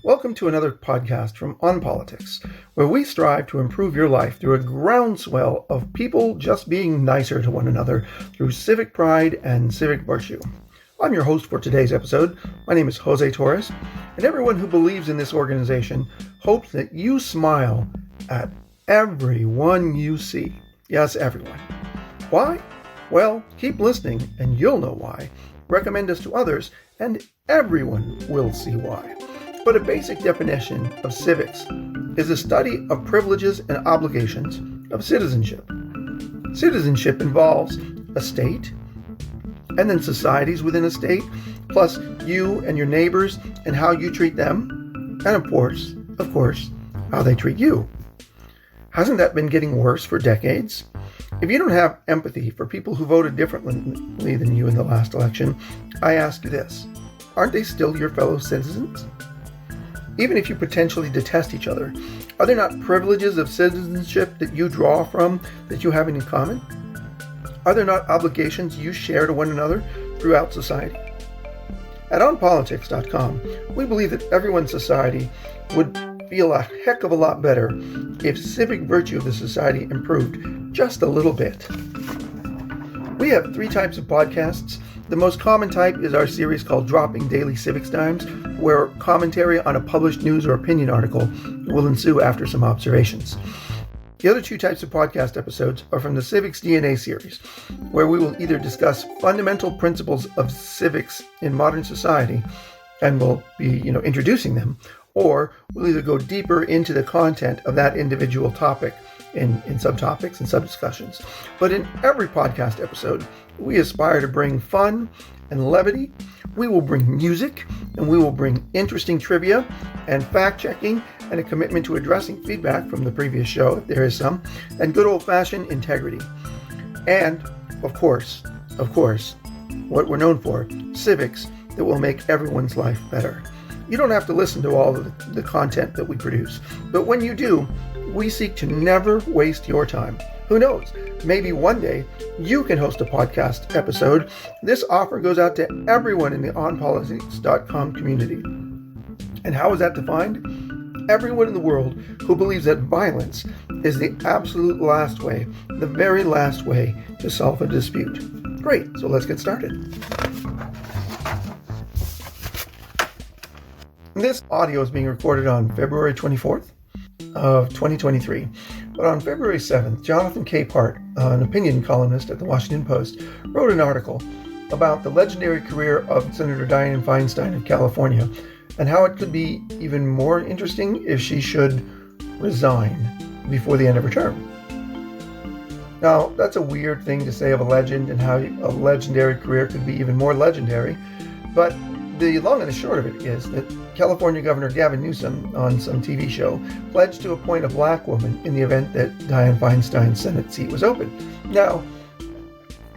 Welcome to another podcast from On Politics, where we strive to improve your life through a groundswell of people just being nicer to one another through civic pride and civic virtue. I'm your host for today's episode. My name is Jose Torres, and everyone who believes in this organization hopes that you smile at everyone you see. Yes, everyone. Why? Well, keep listening and you'll know why. Recommend us to others and everyone will see why. But a basic definition of civics is a study of privileges and obligations of citizenship. Citizenship involves a state, and then societies within a state, plus you and your neighbors and how you treat them, and of course, how they treat you. Hasn't that been getting worse for decades? If you don't have empathy for people who voted differently than you in the last election, I ask you this: aren't they still your fellow citizens? Even if you potentially detest each other, are there not privileges of citizenship that you draw from that you have in common? Are there not obligations you share to one another throughout society? At OnPolitics.com, we believe that everyone's society would feel a heck of a lot better if civic virtue of the society improved just a little bit. We have 3 types of podcasts. The most common type is our series called Dropping Daily Civics Dimes, where commentary on a published news or opinion article will ensue after some observations. The other 2 types of podcast episodes are from the Civics DNA series, where we will either discuss fundamental principles of civics in modern society, and we'll be, introducing them, or we'll either go deeper into the content of that individual topic in subtopics and sub-discussions. But in every podcast episode, we aspire to bring fun and levity. We will bring music, and we will bring interesting trivia and fact-checking and a commitment to addressing feedback from the previous show, if there is some, and good old-fashioned integrity. And, of course, what we're known for, civics that will make everyone's life better. You don't have to listen to all of the content that we produce, but when you do, we seek to never waste your time. Who knows? Maybe one day you can host a podcast episode. This offer goes out to everyone in the OnPolitics.com community. And how is that defined? Everyone in the world who believes that violence is the absolute last way, the very last way to solve a dispute. Great, so let's get started. This audio is being recorded on February 24th of 2023. But on February 7th, Jonathan Capehart, an opinion columnist at the Washington Post, wrote an article about the legendary career of Senator Dianne Feinstein of California and how it could be even more interesting if she should resign before the end of her term. Now, that's a weird thing to say of a legend and how a legendary career could be even more legendary, but the long and the short of it is that California Governor Gavin Newsom, on some TV show, pledged to appoint a black woman in the event that Dianne Feinstein's Senate seat was open. Now,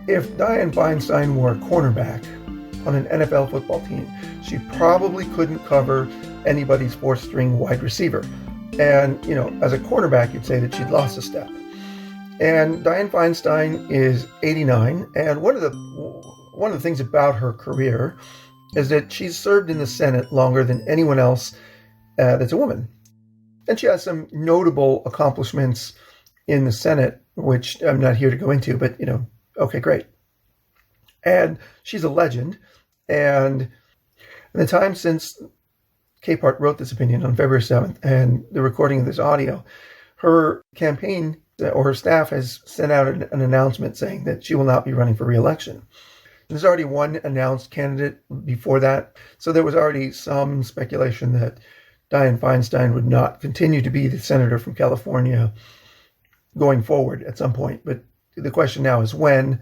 if Dianne Feinstein were a cornerback on an NFL football team, she probably couldn't cover anybody's 4th-string wide receiver. And, as a cornerback, you'd say that she'd lost a step. And Dianne Feinstein is 89, and one of the things about her career is that she's served in the Senate longer than anyone else that's a woman. And she has some notable accomplishments in the Senate, which I'm not here to go into, but, okay, great. And she's a legend. And in the time since Capehart wrote this opinion on February 7th and the recording of this audio, her campaign or her staff has sent out an announcement saying that she will not be running for re-election. There's already one announced candidate before that, so there was already some speculation that Dianne Feinstein would not continue to be the senator from California going forward at some point. But the question now is when,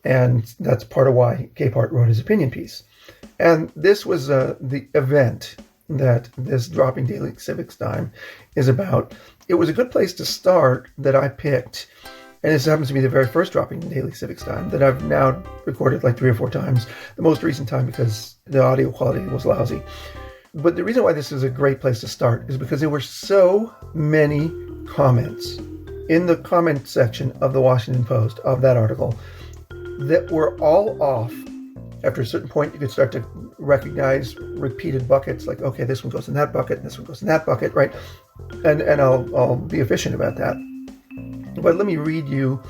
and that's part of why Capehart wrote his opinion piece. And this was the event that this Dropping Daily Civics Time is about. It was a good place to start that I picked. And this happens to be the very first Dropping Daily Civics Time that I've now recorded like 3 or 4 times. The most recent time because the audio quality was lousy. But the reason why this is a great place to start is because there were so many comments in the comment section of the Washington Post of that article that were all off After a certain point, you could start to recognize repeated buckets, like, okay, this one goes in that bucket, and this one goes in that bucket, right? And I'll be efficient about that. But let me read you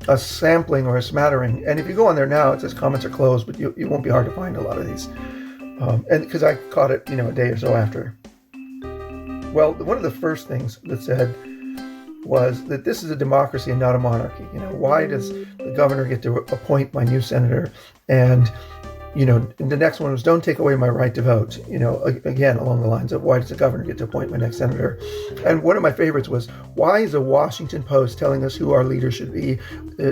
a sampling or a smattering. And if you go on there now, it says comments are closed, but it won't be hard to find a lot of these. And because I caught it, a day or so after. Well, one of the first things that said was that this is a democracy and not a monarchy. Why does the governor get to appoint my new senator? And, the next one was, don't take away my right to vote. Again, along the lines of, why does the governor get to appoint my next senator? And one of my favorites was, why is the Washington Post telling us who our leader should be?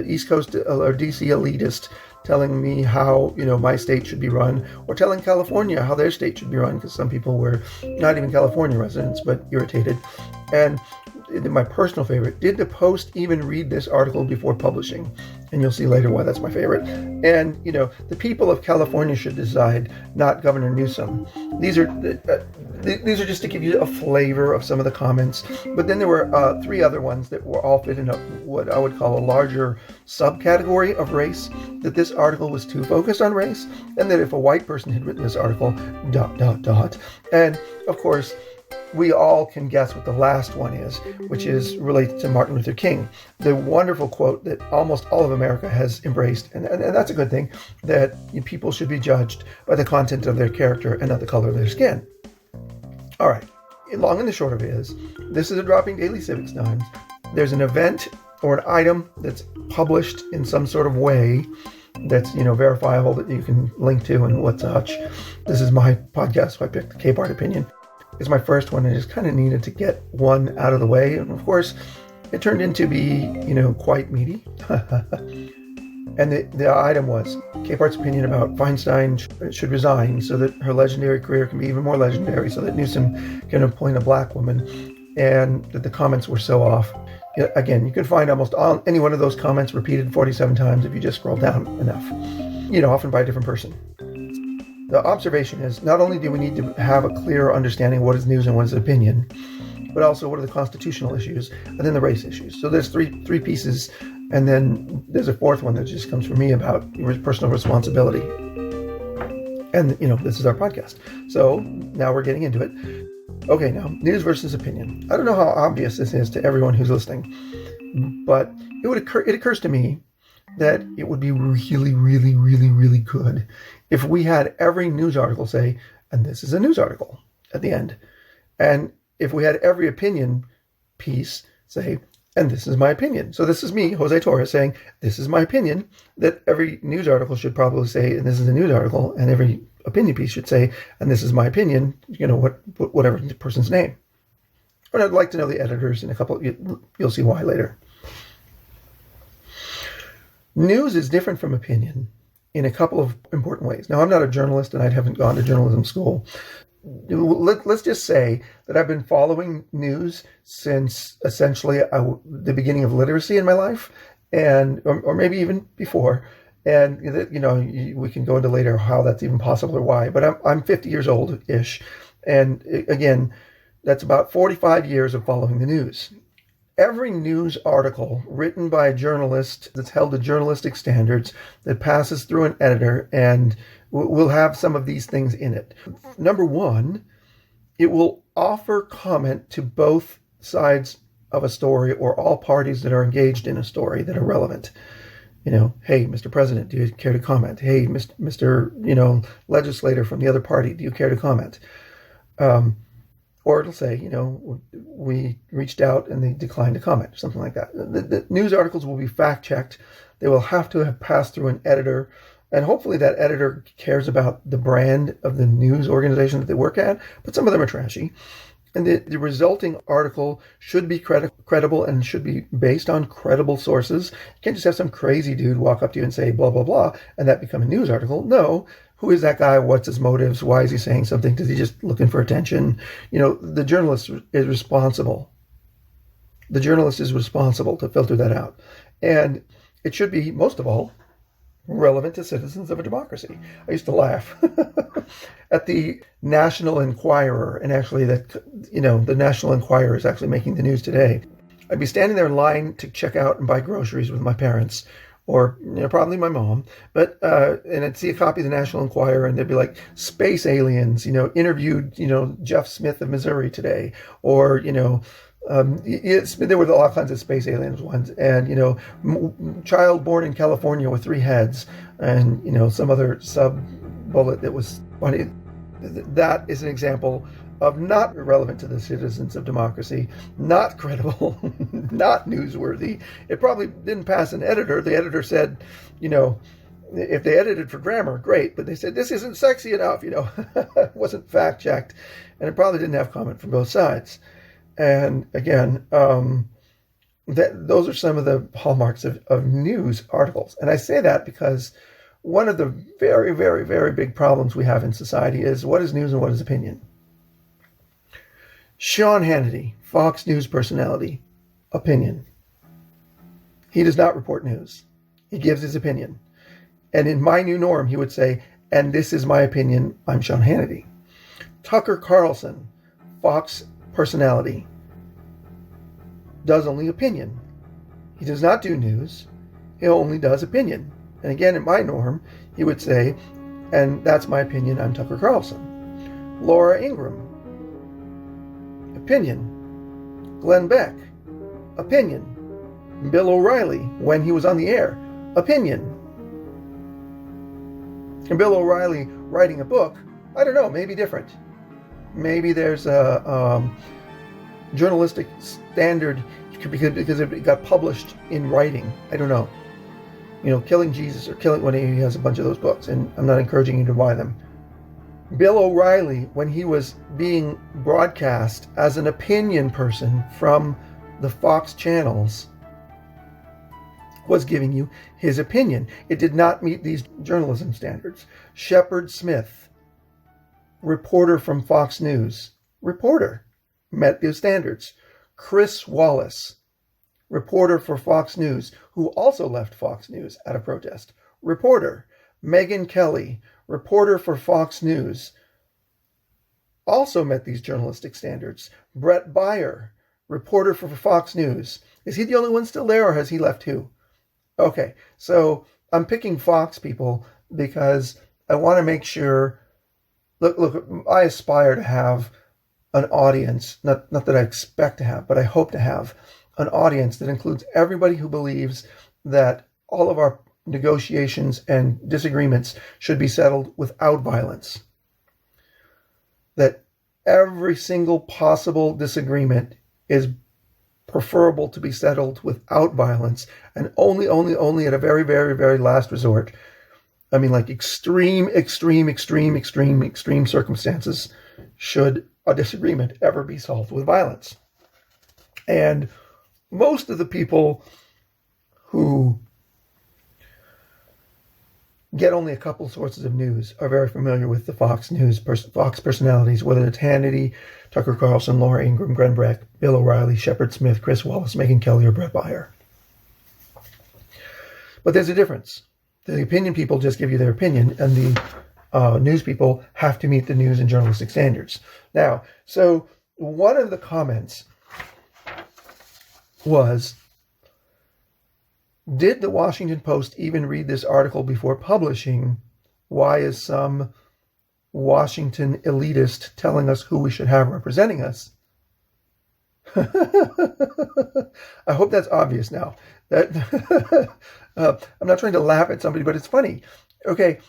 East Coast or DC elitist telling me how, my state should be run, or telling California how their state should be run, because some people were not even California residents, but irritated. And my personal favorite, did the Post even read this article before publishing? And you'll see later why that's my favorite. And, the people of California should decide, not Governor Newsom. These are just to give you a flavor of some of the comments. But then there were 3 other ones that were all fit in what I would call a larger subcategory of race, that this article was too focused on race, and that if a white person had written this article, ... And, of course, we all can guess what the last one is, which is related to Martin Luther King. The wonderful quote that almost all of America has embraced, and that's a good thing, that people should be judged by the content of their character and not the color of their skin. All right, long and the short of it is, this is a Dropping Daily Civics Times. There's an event or an item that's published in some sort of way that's, verifiable, that you can link to and what such. This is my podcast, so I picked the Capehart Opinion. It's my first one. I just kind of needed to get one out of the way. And of course, it turned into be, quite meaty. And the item was Capehart's opinion about Feinstein should resign so that her legendary career can be even more legendary, so that Newsom can appoint a black woman, and that the comments were so off. Again, you can find almost any one of those comments repeated 47 times if you just scroll down enough, often by a different person. The observation is, not only do we need to have a clearer understanding of what is news and what is opinion, but also what are the constitutional issues, and then the race issues. So there's three pieces, and then there's a fourth one that just comes from me about personal responsibility. And, this is our podcast. So now we're getting into it. Okay, now, news versus opinion. I don't know how obvious this is to everyone who's listening, but it occurs to me that it would be really, really, really, really good if we had every news article say, and this is a news article at the end. And if we had every opinion piece say, and this is my opinion. So this is me, Jose Torres, saying, this is my opinion, that every news article should probably say, and this is a news article, and every opinion piece should say, and this is my opinion, whatever the person's name. And I'd like to know the editors in a couple, you'll see why later. News is different from opinion in a couple of important ways. Now, I'm not a journalist and I haven't gone to journalism school. Let's just say that I've been following news since essentially the beginning of literacy in my life, and or maybe even before. And we can go into later how that's even possible or why. But I'm 50 years old-ish, and again, that's about 45 years of following the news. Every news article written by a journalist that's held to journalistic standards, that passes through an editor, and will have some of these things in it. Number one, it will offer comment to both sides of a story, or all parties that are engaged in a story that are relevant. Hey, Mr. President, do you care to comment? Hey, Mr. legislator from the other party, do you care to comment? Or it'll say, we reached out and they declined to comment, or something like that. The news articles will be fact-checked. They will have to have passed through an editor, and hopefully that editor cares about the brand of the news organization that they work at, but some of them are trashy. And the resulting article should be credible and should be based on credible sources. You can't just have some crazy dude walk up to you and say blah, blah, blah, and that become a news article. No. Who is that guy? What's his motives? Why is he saying something? Is he just looking for attention? The journalist is responsible. The journalist is responsible to filter that out. And it should be, most of all, relevant to citizens of a democracy. I used to laugh at the National Enquirer, and actually the National Enquirer is actually making the news today. I'd be standing there in line to check out and buy groceries with my parents or probably my mom, but and I'd see a copy of the National Enquirer, and they'd be like, "Space aliens, interviewed, Jeff Smith of Missouri today," or there were all kinds of space aliens ones, and child born in California with 3 heads, and some other sub bullet that was funny. That is an example of not relevant to the citizens of democracy, not credible, not newsworthy. It probably didn't pass an editor. The editor said, if they edited for grammar, great, but they said this isn't sexy enough. It wasn't fact checked, and it probably didn't have comment from both sides. And again, those are some of the hallmarks of news articles. And I say that because one of the very, very, very big problems we have in society is what is news and what is opinion. Sean Hannity, Fox News personality, opinion. He does not report news. He gives his opinion. And in My New Norm, he would say, and this is my opinion, I'm Sean Hannity. Tucker Carlson, Fox personality, does only opinion. He does not do news. He only does opinion. And again, in My Norm, he would say, and that's my opinion, I'm Tucker Carlson. Laura Ingraham, opinion. Glenn Beck, opinion. Bill O'Reilly, when he was on the air, opinion. And Bill O'Reilly writing a book, I don't know, maybe different. Maybe there's a journalistic standard because it got published in writing. I don't know. Killing Jesus or Killing, when he has a bunch of those books, and I'm not encouraging you to buy them. Bill O'Reilly, when he was being broadcast as an opinion person from the Fox channels, was giving you his opinion. It did not meet these journalism standards. Shepard Smith, reporter from Fox News, met these standards. Chris Wallace, reporter for Fox News, who also left Fox News at a protest, reporter. Megyn Kelly, reporter for Fox News, also met these journalistic standards. Brett Baier, reporter for Fox News. Is he the only one still there, or has he left too? Okay, so I'm picking Fox people because I want to make sure, look, I aspire to have an audience, not that I expect to have, but I hope to have an audience that includes everybody who believes that all of our negotiations and disagreements should be settled without violence. That every single possible disagreement is preferable to be settled without violence, and only at a very, very, very last resort. I mean, like extreme circumstances should a disagreement ever be solved with violence. And most of the people who get only a couple sources of news are very familiar with the Fox News, Fox personalities, whether it's Hannity, Tucker Carlson, Laura Ingraham, Glenn Beck, Bill O'Reilly, Shepard Smith, Chris Wallace, Megyn Kelly, or Brett Baier. But there's a difference. The opinion people just give you their opinion, and the news people have to meet the news and journalistic standards. Now, so one of the comments was, did the Washington Post even read this article before publishing? Why is some Washington elitist telling us who we should have representing us? I hope that's obvious now. That I'm not trying to laugh at somebody, but it's funny. Okay,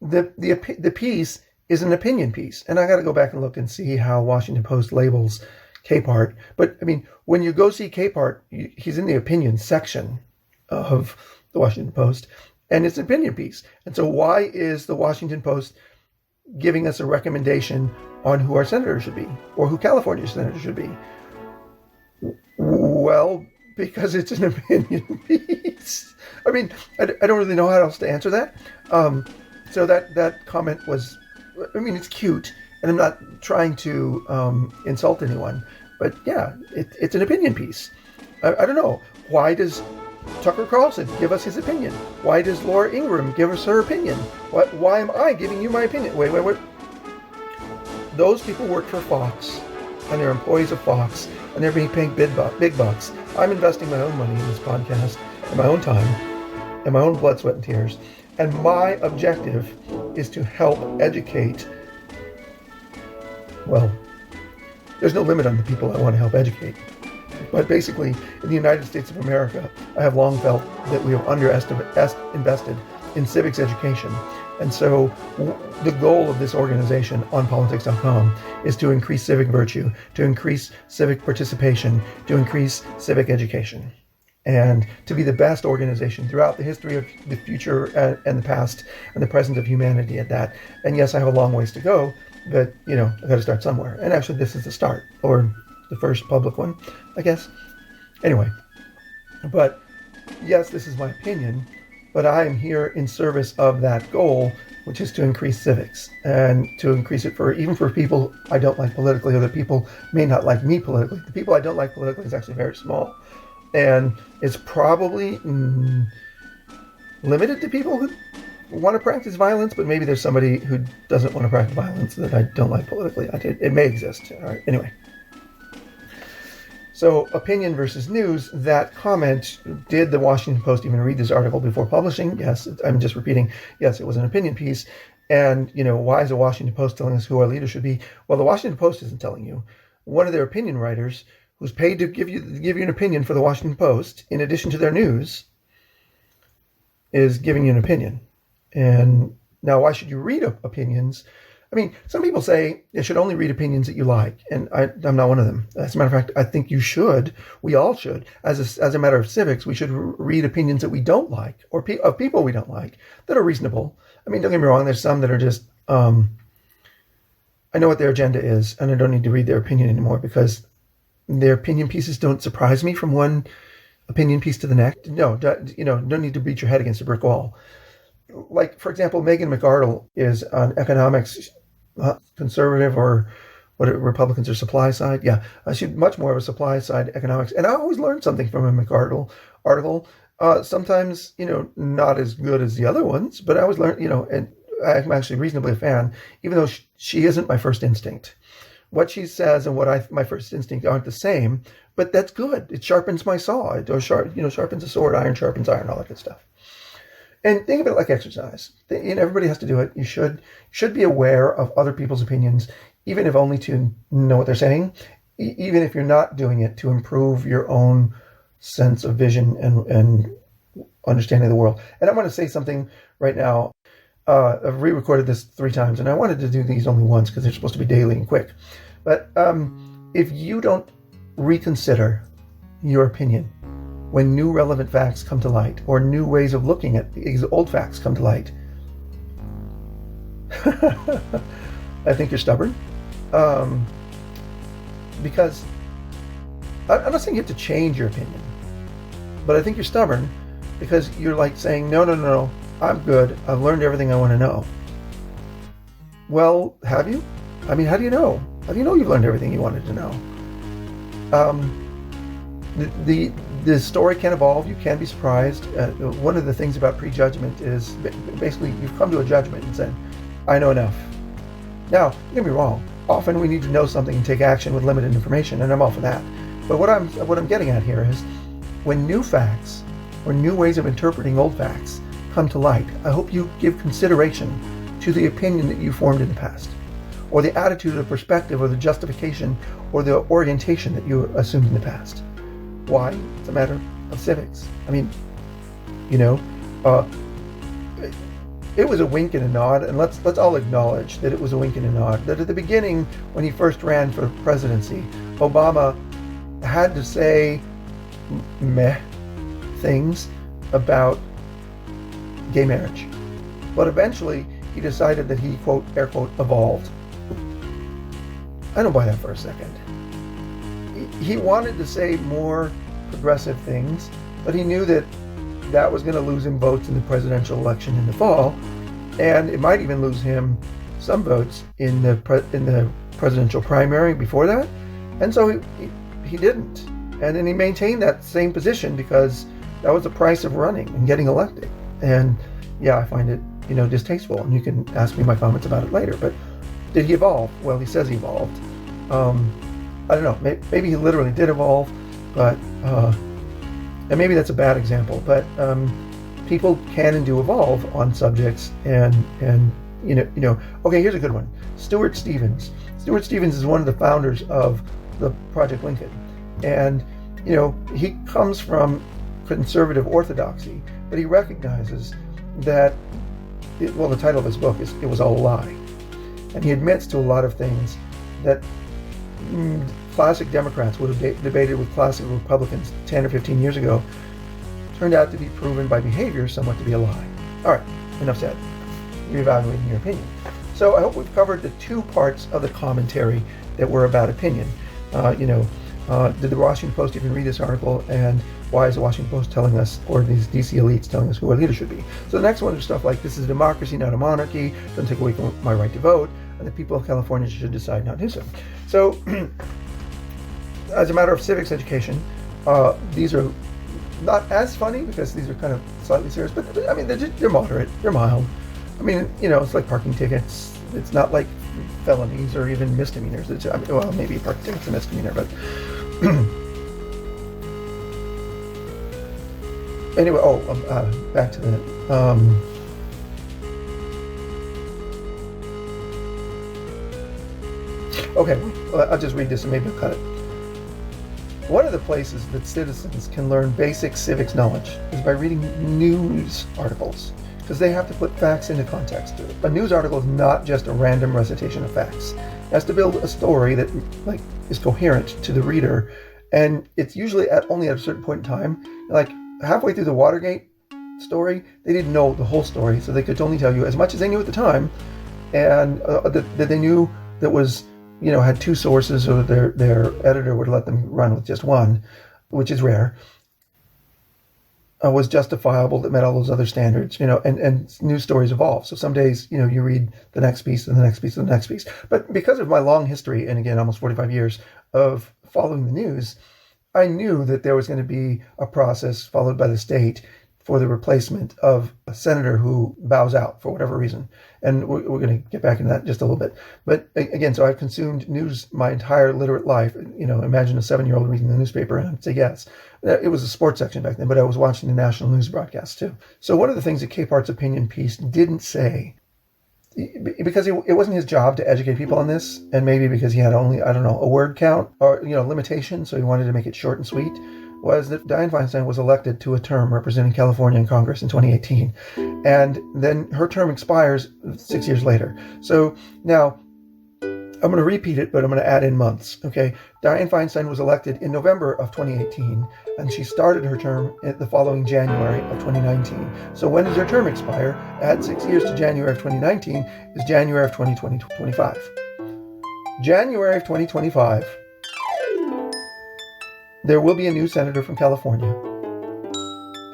the piece is an opinion piece, and I got to go back and look and see how Washington Post labels Capehart. But I mean, when you go see Capehart, he's in the opinion section of the Washington Post, and it's an opinion piece. And so why is the Washington Post giving us a recommendation on who our senator should be, or who California's senator should be? Well, because it's an opinion piece. I mean, I don't really know how else to answer that. So that comment was, I mean, it's cute, and I'm not trying to insult anyone, but yeah, it's an opinion piece. I don't know. Why does Tucker Carlson give us his opinion? Why does Laura Ingraham give us her opinion? Why am I giving you my opinion? Wait. Those people work for Fox, and they're employees of Fox, and they're being paid big bucks. I'm investing my own money in this podcast and my own time, and my own blood, sweat, and tears. And my objective is to help educate. Well, there's no limit on the people I want to help educate. But basically, in the United States of America, I have long felt that we have invested in civics education. And so the goal of this organization, onpolitics.com, is to increase civic virtue, to increase civic participation, to increase civic education, and to be the best organization throughout the history of the future and the past and the present of humanity at that. And yes, I have a long ways to go, but, I've got to start somewhere. And actually, this is the start, or the first public one, I guess. Anyway, but yes, this is my opinion, but I am here in service of that goal, which is to increase civics and to increase it even for people I don't like politically, or that people may not like me politically. The people I don't like politically is actually very small, and it's probably limited to people who want to practice violence, but maybe there's somebody who doesn't want to practice violence that I don't like politically. It may exist. All right. Anyway. So, opinion versus news, that comment, did the Washington Post even read this article before publishing? Yes, I'm just repeating, yes, it was an opinion piece. And, why is the Washington Post telling us who our leader should be? Well, the Washington Post isn't telling you. One of their opinion writers, who's paid to give you an opinion for the Washington Post, in addition to their news, is giving you an opinion. And now, why should you read opinions? I mean, some people say you should only read opinions that you like, and I'm not one of them. As a matter of fact, I think you should. We all should. As a matter of civics, we should read opinions that we don't like, or of people we don't like, that are reasonable. I mean, don't get me wrong. There's some that are just, I know what their agenda is, and I don't need to read their opinion anymore, because their opinion pieces don't surprise me from one opinion piece to the next. No, don't need to beat your head against a brick wall. Like, for example, Megan McArdle is an economics conservative, or what Republicans are supply side. Yeah, she's much more of a supply side economics. And I always learned something from a McArdle article. Sometimes, not as good as the other ones, but I always learned, and I'm actually reasonably a fan, even though she isn't my first instinct. What she says and my first instinct aren't the same, but that's good. It sharpens my saw. It sharpens a sword. Iron sharpens iron, all that good stuff. And think of it like exercise. Everybody has to do it. You should be aware of other people's opinions, even if only to know what they're saying, even if you're not doing it to improve your own sense of vision and understanding of the world. And I want to say something right now. I've re-recorded this 3 times, and I wanted to do these only once because they're supposed to be daily and quick. But if you don't reconsider your opinion when new relevant facts come to light, or new ways of looking at the old facts come to light, I think you're stubborn. Because I'm not saying you have to change your opinion, but I think you're stubborn because you're like saying, no, I'm good. I've learned everything I want to know. Well, have you? I mean, how do you know? How do you know you've learned everything you wanted to know? The story can evolve. You can be surprised. One of the things about prejudgment is basically you've come to a judgment and said, I know enough. Now, don't get me wrong. Often we need to know something and take action with limited information, and I'm all for that. But what I'm getting at here is when new facts or new ways of interpreting old facts come to light, I hope you give consideration to the opinion that you formed in the past, or the attitude or perspective or the justification or the orientation that you assumed in the past. Why? It's a matter of civics. I mean, it was a wink and a nod, and let's all acknowledge that it was a wink and a nod. That at the beginning, when he first ran for presidency, Obama had to say meh things about gay marriage. But eventually, he decided that he, quote, air quote, evolved. I don't buy that for a second. He wanted to say more progressive things, but he knew that was going to lose him votes in the presidential election in the fall, and it might even lose him some votes in the presidential primary before that. And so he didn't. And then he maintained that same position because that was the price of running and getting elected. And yeah, I find it, distasteful. And you can ask me my comments about it later. But did he evolve? Well, he says he evolved. I don't know. Maybe he literally did evolve, but and maybe that's a bad example. But people can and do evolve on subjects, and okay, here's a good one. Stuart Stevens. Stuart Stevens is one of the founders of the Project Lincoln, and he comes from conservative orthodoxy, but he recognizes that the title of his book is It Was All a Lie, and he admits to a lot of things that classic Democrats would have debated with classic Republicans 10 or 15 years ago turned out to be proven by behavior somewhat to be a lie. All right, enough said. Reevaluating your opinion. So I hope we've covered the two parts of the commentary that were about opinion. Did the Washington Post even read this article, and why is the Washington Post telling us, or these DC elites telling us who our leaders should be? So the next one is stuff like, this is a democracy, not a monarchy, doesn't take away from my right to vote, and the people of California should decide not to do so. So as a matter of civics education, these are not as funny because these are kind of slightly serious, but I mean, they're moderate, they're mild. I mean, it's like parking tickets. It's not like felonies or even misdemeanors. Well, maybe a parking ticket's a misdemeanor, but anyway. Back to the okay. I'll just read this and maybe I'll cut it. One of the places that citizens can learn basic civics knowledge is by reading news articles, because they have to put facts into context. A news article is not just a random recitation of facts. It has to build a story that is coherent to the reader, and it's usually only at a certain point in time. Like halfway through the Watergate story, they didn't know the whole story, so they could only tell you as much as they knew at the time, and that they knew that was had two sources, or their editor would let them run with just one, which is rare. Was justifiable, that met all those other standards, and news stories evolve. So some days, you read the next piece and the next piece and the next piece. But because of my long history, and again, almost 45 years of following the news, I knew that there was going to be a process followed by the state for the replacement of a senator who bows out for whatever reason. And we're going to get back into that just a little bit. But again, so I've consumed news my entire literate life. Imagine a 7-year-old reading the newspaper, and I'd say yes. It was a sports section back then, but I was watching the national news broadcast too. So one of the things that Capart's opinion piece didn't say, because it wasn't his job to educate people on this, and maybe because he had only, a word count or, limitation, so he wanted to make it short and sweet, was that Dianne Feinstein was elected to a term representing California in Congress in 2018. And then her term expires 6 years later. So now, I'm going to repeat it, but I'm going to add in months, okay? Dianne Feinstein was elected in November of 2018, and she started her term the following January of 2019. So when does her term expire? Add 6 years to January of 2019 is January of 2025. January of 2025, there will be a new senator from California,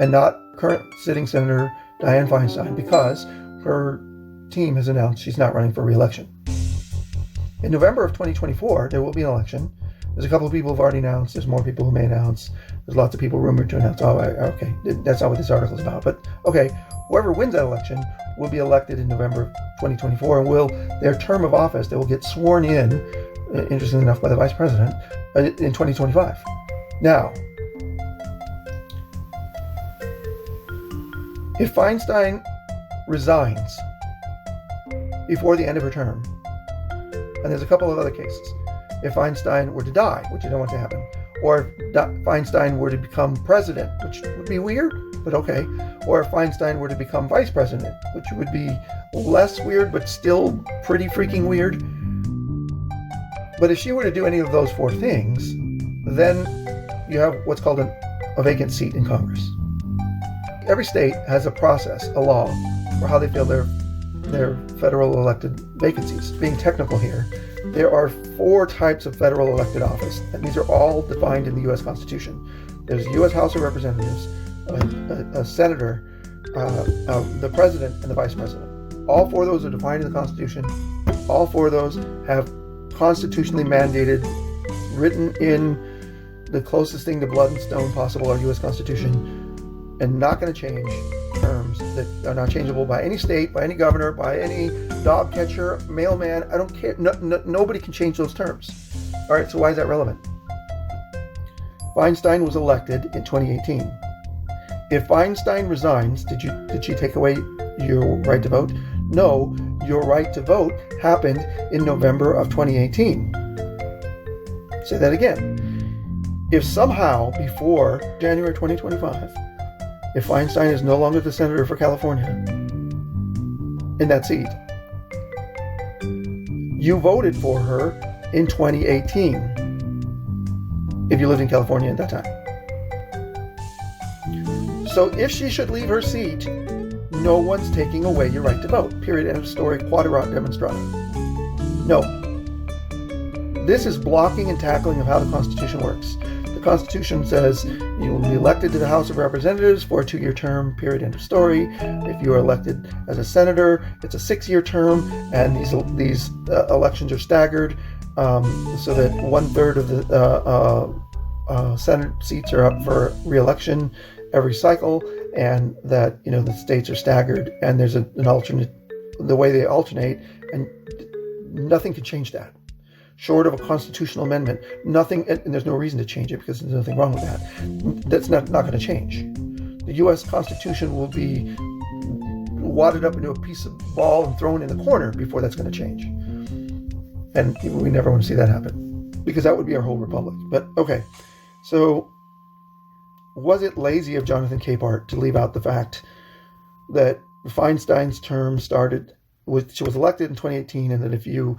and not current sitting Senator Dianne Feinstein, because her team has announced she's not running for re-election. In November of 2024, there will be an election. There's a couple of people who've already announced. There's more people who may announce. There's lots of people rumored to announce. Oh, okay, that's not what this article is about. But okay, whoever wins that election will be elected in November of 2024, and their term of office, they will get sworn in, interestingly enough, by the vice president in 2025. Now, if Feinstein resigns before the end of her term, and there's a couple of other cases, if Feinstein were to die, which I don't want to happen, or if Feinstein were to become president, which would be weird, but okay, or if Feinstein were to become vice president, which would be less weird, but still pretty freaking weird. But if she were to do any of those four things, then you have what's called a vacant seat in Congress. Every state has a process, a law, for how they fill their federal elected vacancies. Being technical here, there are 4 types of federal elected office, and these are all defined in the U.S. Constitution. There's the U.S. House of Representatives, a senator, the president, and the vice president. All 4 of those are defined in the Constitution. All 4 of those have constitutionally mandated, written in the closest thing to blood and stone possible, our U.S. Constitution, and not going to change terms that are not changeable by any state, by any governor, by any dog catcher, mailman. I don't care. Nobody can change those terms. All right, so why is that relevant? Feinstein was elected in 2018. If Feinstein resigns, did she take away your right to vote? No, your right to vote happened in November of 2018. Say that again. If somehow before January 2025, if Feinstein is no longer the senator for California in that seat, you voted for her in 2018 if you lived in California at that time. So if she should leave her seat, no one's taking away your right to vote. Period. End of story. Quaderat demonstrata. No. This is blocking and tackling of how the Constitution works. The Constitution says you will be elected to the House of Representatives for a 2-year term. Period. End of story. If you are elected as a senator, it's a 6-year term, and these elections are staggered so that 1/3 of the Senate seats are up for re-election every cycle, and that the states are staggered, and there's an alternate, the way they alternate, and nothing could change that. Short of a constitutional amendment, nothing, and there's no reason to change it because there's nothing wrong with that. That's not going to change. The U.S. Constitution will be wadded up into a piece of ball and thrown in the corner before that's going to change. And we never want to see that happen, because that would be our whole republic. But okay, so was it lazy of Jonathan Capehart to leave out the fact that Feinstein's term she was elected in 2018, and that if you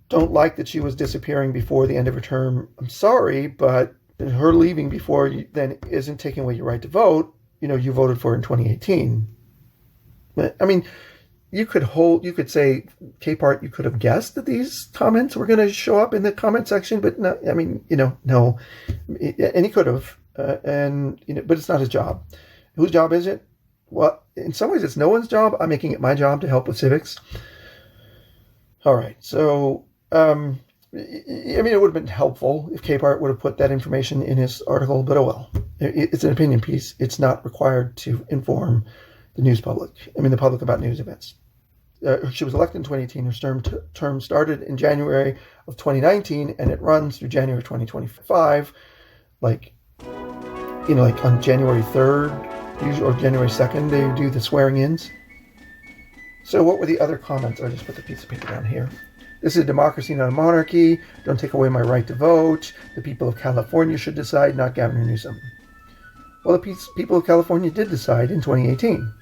don't like that she was disappearing before the end of her term, I'm sorry, but her leaving before then isn't taking away your right to vote. You voted for her in 2018. I mean, you could say, Capehart, you could have guessed that these comments were going to show up in the comment section, but no, I mean, no, and he could have, but it's not his job. Whose job is it? Well, in some ways it's no one's job. I'm making it my job to help with civics. All right, so I mean, it would have been helpful if Capehart would have put that information in his article, but oh well. It's an opinion piece. It's not required to inform the the public about news events. She was elected in 2018. Her term started in January of 2019, and it runs through January 2025. Like on January 3rd, or January 2nd, they do the swearing-ins. So what were the other comments? I just put the piece of paper down here. This is a democracy, not a monarchy. Don't take away my right to vote. The people of California should decide, not Gavin Newsom. Well, the people of California did decide in 2018.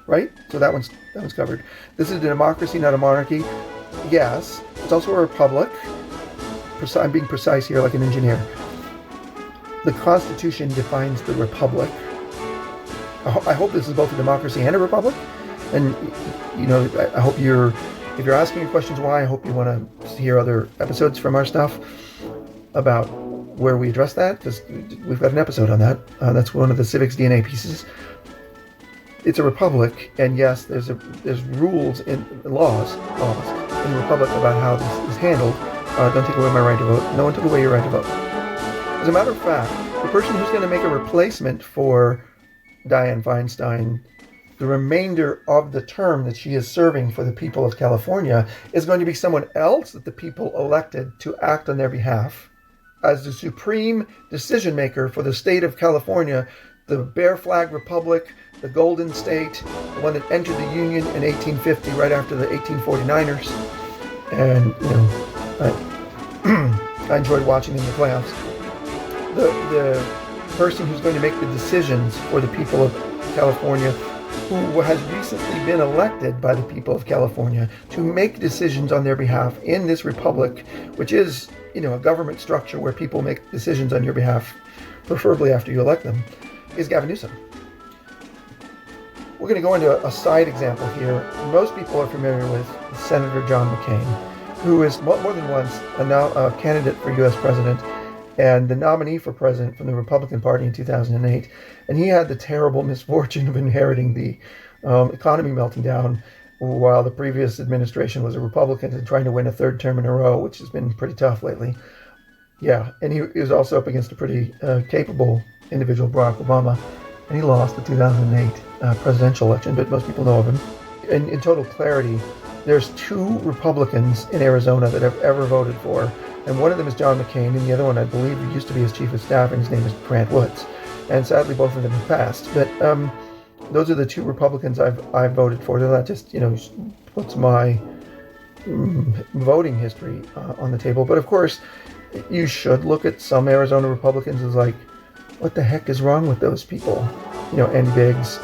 Right? So that one's covered. This is a democracy, not a monarchy. Yes. It's also a republic. I'm being precise here like an engineer. The Constitution defines the republic. I hope this is both a democracy and a republic. And, I hope if you're asking your questions why, I hope you want to hear other episodes from our stuff about where we address that, because we've got an episode on that. That's one of the civics DNA pieces. It's a republic, and yes, there's rules and laws in the republic about how this is handled. Don't take away my right to vote. No one took away your right to vote. As a matter of fact, the person who's going to make a replacement for Dianne Feinstein, the remainder of the term that she is serving for the people of California, is going to be someone else that the people elected to act on their behalf as the supreme decision maker for the state of California, the Bear Flag Republic, the Golden State, the one that entered the Union in 1850, right after the 1849ers. And, I enjoyed watching them in the playoffs. The person who's going to make the decisions for the people of California, who has recently been elected by the people of California to make decisions on their behalf in this republic, which is, a government structure where people make decisions on your behalf, preferably after you elect them, is Gavin Newsom. We're going to go into a side example here. Most people are familiar with Senator John McCain, who is more than once a candidate for U.S. president and the nominee for president from the Republican Party in 2008. And he had the terrible misfortune of inheriting the economy melting down while the previous administration was a Republican and trying to win a third term in a row, which has been pretty tough lately. Yeah, and he was also up against a pretty capable individual, Barack Obama, and he lost the 2008 presidential election, but most people know of him. And in total clarity, there's 2 Republicans in Arizona that have ever voted for, and one of them is John McCain, and the other one, I believe, used to be his chief of staff, and his name is Grant Woods. and sadly both of them have passed. But those are the two Republicans I've voted for. That just puts my voting history on the table. But of course, you should look at some Arizona Republicans as like, what the heck is wrong with those people? Andy Biggs,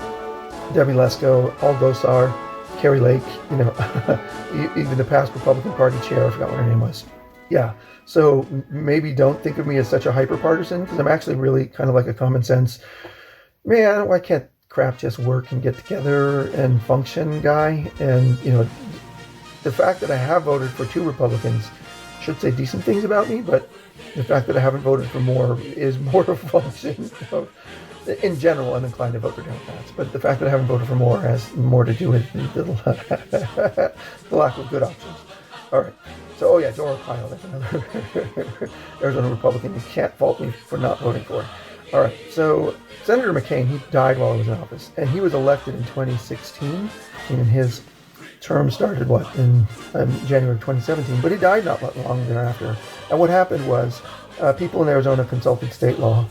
Debbie Lesko, Al Gosar, Carrie Lake, even the past Republican Party chair, I forgot what her name was. Yeah, so maybe don't think of me as such a hyper-partisan, because I'm actually really kind of like a common sense, man, why can't crap just work and get together and function guy? And, the fact that I have voted for two Republicans should say decent things about me, but the fact that I haven't voted for more is more a function of, in general, I'm inclined to vote for Democrats, but the fact that I haven't voted for more has more to do with the lack of good options. All right. So, Dora Kyle, that's another Arizona Republican you can't fault me for not voting for. All right. So, Senator McCain, he died while he was in office, and he was elected in 2016, and his term started, in January 2017, but he died not long thereafter. And what happened was people in Arizona consulted state law.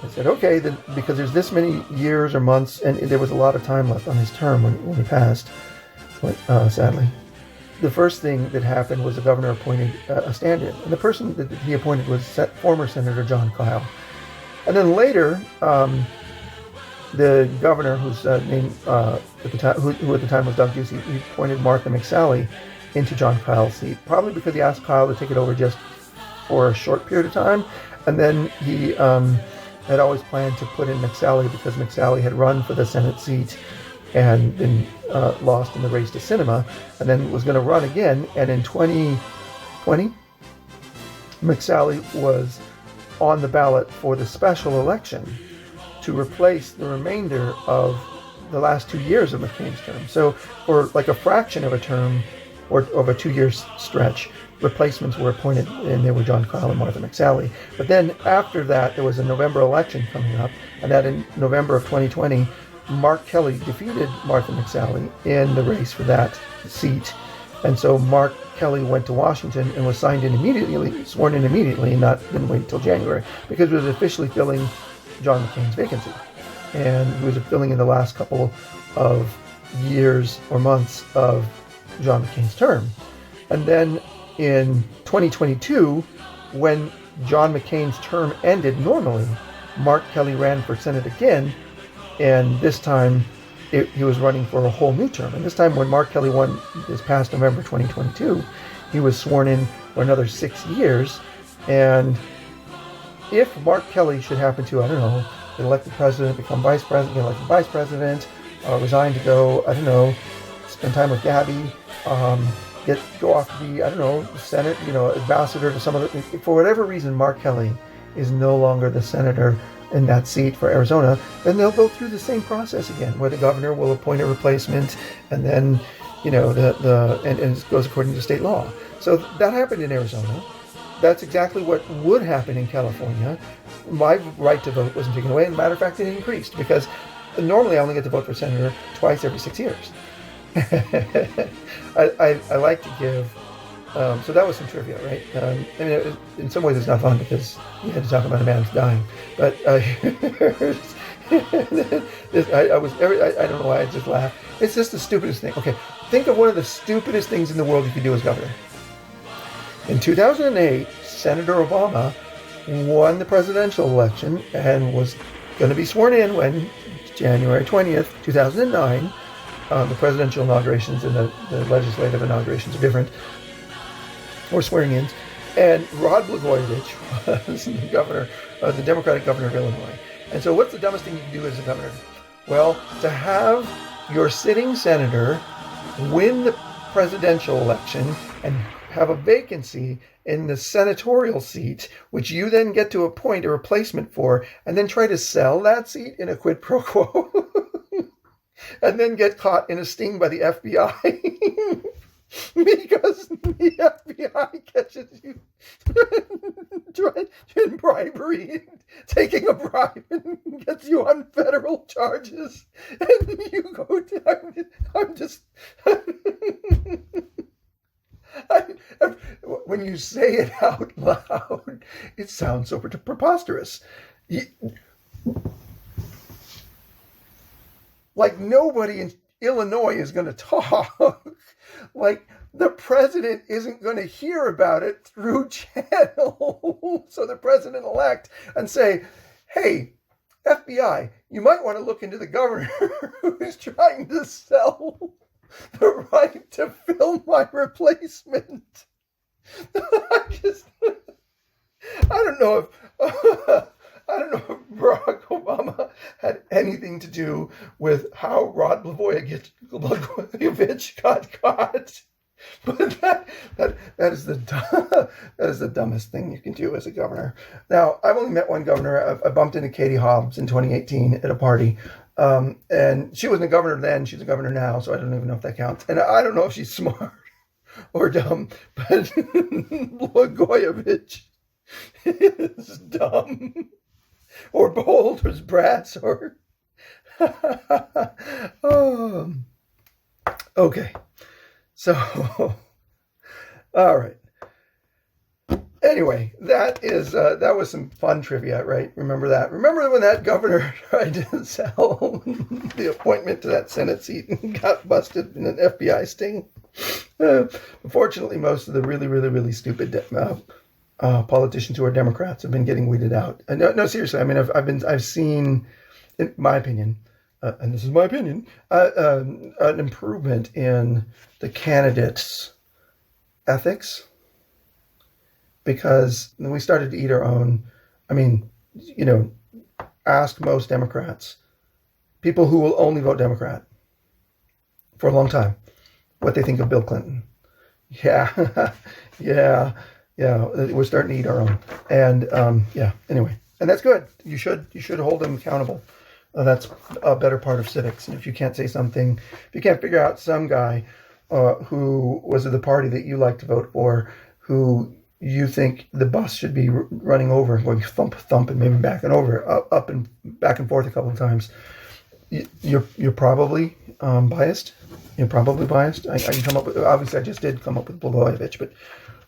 They said, okay, then, because there's this many years or months, and there was a lot of time left on his term when he passed, sadly. The first thing that happened was the governor appointed a stand-in, and the person that he appointed was former Senator Jon Kyl. And then later, the governor, whose name at the time, who at the time was Doug Ducey, he appointed Martha McSally into Jon Kyl's seat, probably because he asked Kyle to take it over just for a short period of time, and then he had always planned to put in McSally because McSally had run for the Senate seat and been lost in the race to Sinema, and then was going to run again. And in 2020, McSally was on the ballot for the special election to replace the remainder of the last 2 years of McCain's term. So for like a fraction of a term or of a 2-year stretch, replacements were appointed, and they were Jon Kyl and Martha McSally. But then after that, there was a November election coming up, and that in November of 2020, Mark Kelly defeated Martha McSally in the race for that seat. And so Mark Kelly went to Washington and was sworn in immediately, and didn't wait until January, because it was officially filling John McCain's vacancy. And he was filling in the last couple of years or months of John McCain's term. And then in 2022, when John McCain's term ended normally, Mark Kelly ran for Senate again, and this time he was running for a whole new term. And this time when Mark Kelly won this past November 2022, he was sworn in for another 6 years. And if Mark Kelly should happen to, get elected president, become vice president, resign to go, spend time with Gabby, go off to be, Senate, ambassador to some other, for whatever reason, Mark Kelly is no longer the senator in that seat for Arizona, then they'll go through the same process again, where the governor will appoint a replacement, and then, and it goes according to state law. So that happened in Arizona. That's exactly what would happen in California. My right to vote wasn't taken away. As a matter of fact, it increased, because normally I only get to vote for senator twice every 6 years. I like to give, so that was some trivia, right? In some ways it's not fun because you had to talk about a man who's dying, but I don't know why I just laugh. It's just the stupidest thing. Okay, think of one of the stupidest things in the world you could do as governor. In 2008, Senator Obama won the presidential election and was going to be sworn in when January 20th, 2009, the presidential inaugurations and the legislative inaugurations are different, or swearing-ins, and Rod Blagojevich was the governor, the Democratic governor of Illinois. And so what's the dumbest thing you can do as a governor? Well, to have your sitting senator win the presidential election and have a vacancy in the senatorial seat, which you then get to appoint a replacement for, and then try to sell that seat in a quid pro quo, and then get caught in a sting by the FBI. Because the FBI catches you in bribery, and taking a bribe, and gets you on federal charges, and you go down. I'm just... when you say it out loud, it sounds so preposterous. Like nobody in Illinois is going to talk. Like the president isn't going to hear about it through channel. So the president-elect and say, hey, FBI, you might want to look into the governor who's trying to sell the right to film my replacement. I don't know if Barack Obama had anything to do with how Rod Blagojevich got caught. But that is the dumbest thing you can do as a governor. Now, I've only met one governor. I bumped into Katie Hobbs in 2018 at a party. And she wasn't a governor then. She's a governor now, so I don't even know if that counts. And I don't know if she's smart or dumb, but Blagojevich is dumb or bold or brass or... Okay. So, all right. Anyway, that was some fun trivia, right? Remember that? Remember when that governor tried to sell the appointment to that Senate seat and got busted in an FBI sting? Unfortunately, most of the really, really, really stupid politicians who are Democrats have been getting weeded out. No, seriously. I mean, I've seen, in my opinion, and this is my opinion, an improvement in the candidates' ethics, because we started to eat our own. I mean, ask most Democrats, people who will only vote Democrat for a long time, what they think of Bill Clinton. Yeah, yeah. We're starting to eat our own, and Anyway, and that's good. You should hold them accountable. That's a better part of civics. And if you can't say something, if you can't figure out some guy who was of the party that you like to vote for, who you think the bus should be running over and going thump, thump, and maybe backing over, up and back and forth a couple of times, you're probably biased. You're probably biased. I can come up with, obviously I just did come up with Blagojevich, but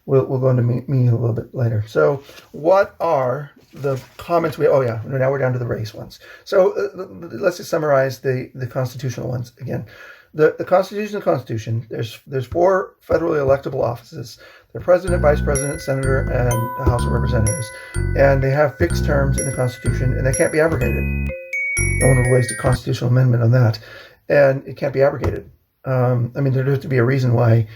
we'll go into me a little bit later. So what are the comments now we're down to the race ones. So let's just summarize the constitutional ones again. The Constitution, there's 4 federally electable offices. They're president, vice president, senator, and the House of Representatives. And they have fixed terms in the Constitution, and they can't be abrogated. No one would waste a constitutional amendment on that. And it can't be abrogated. There has to be a reason why,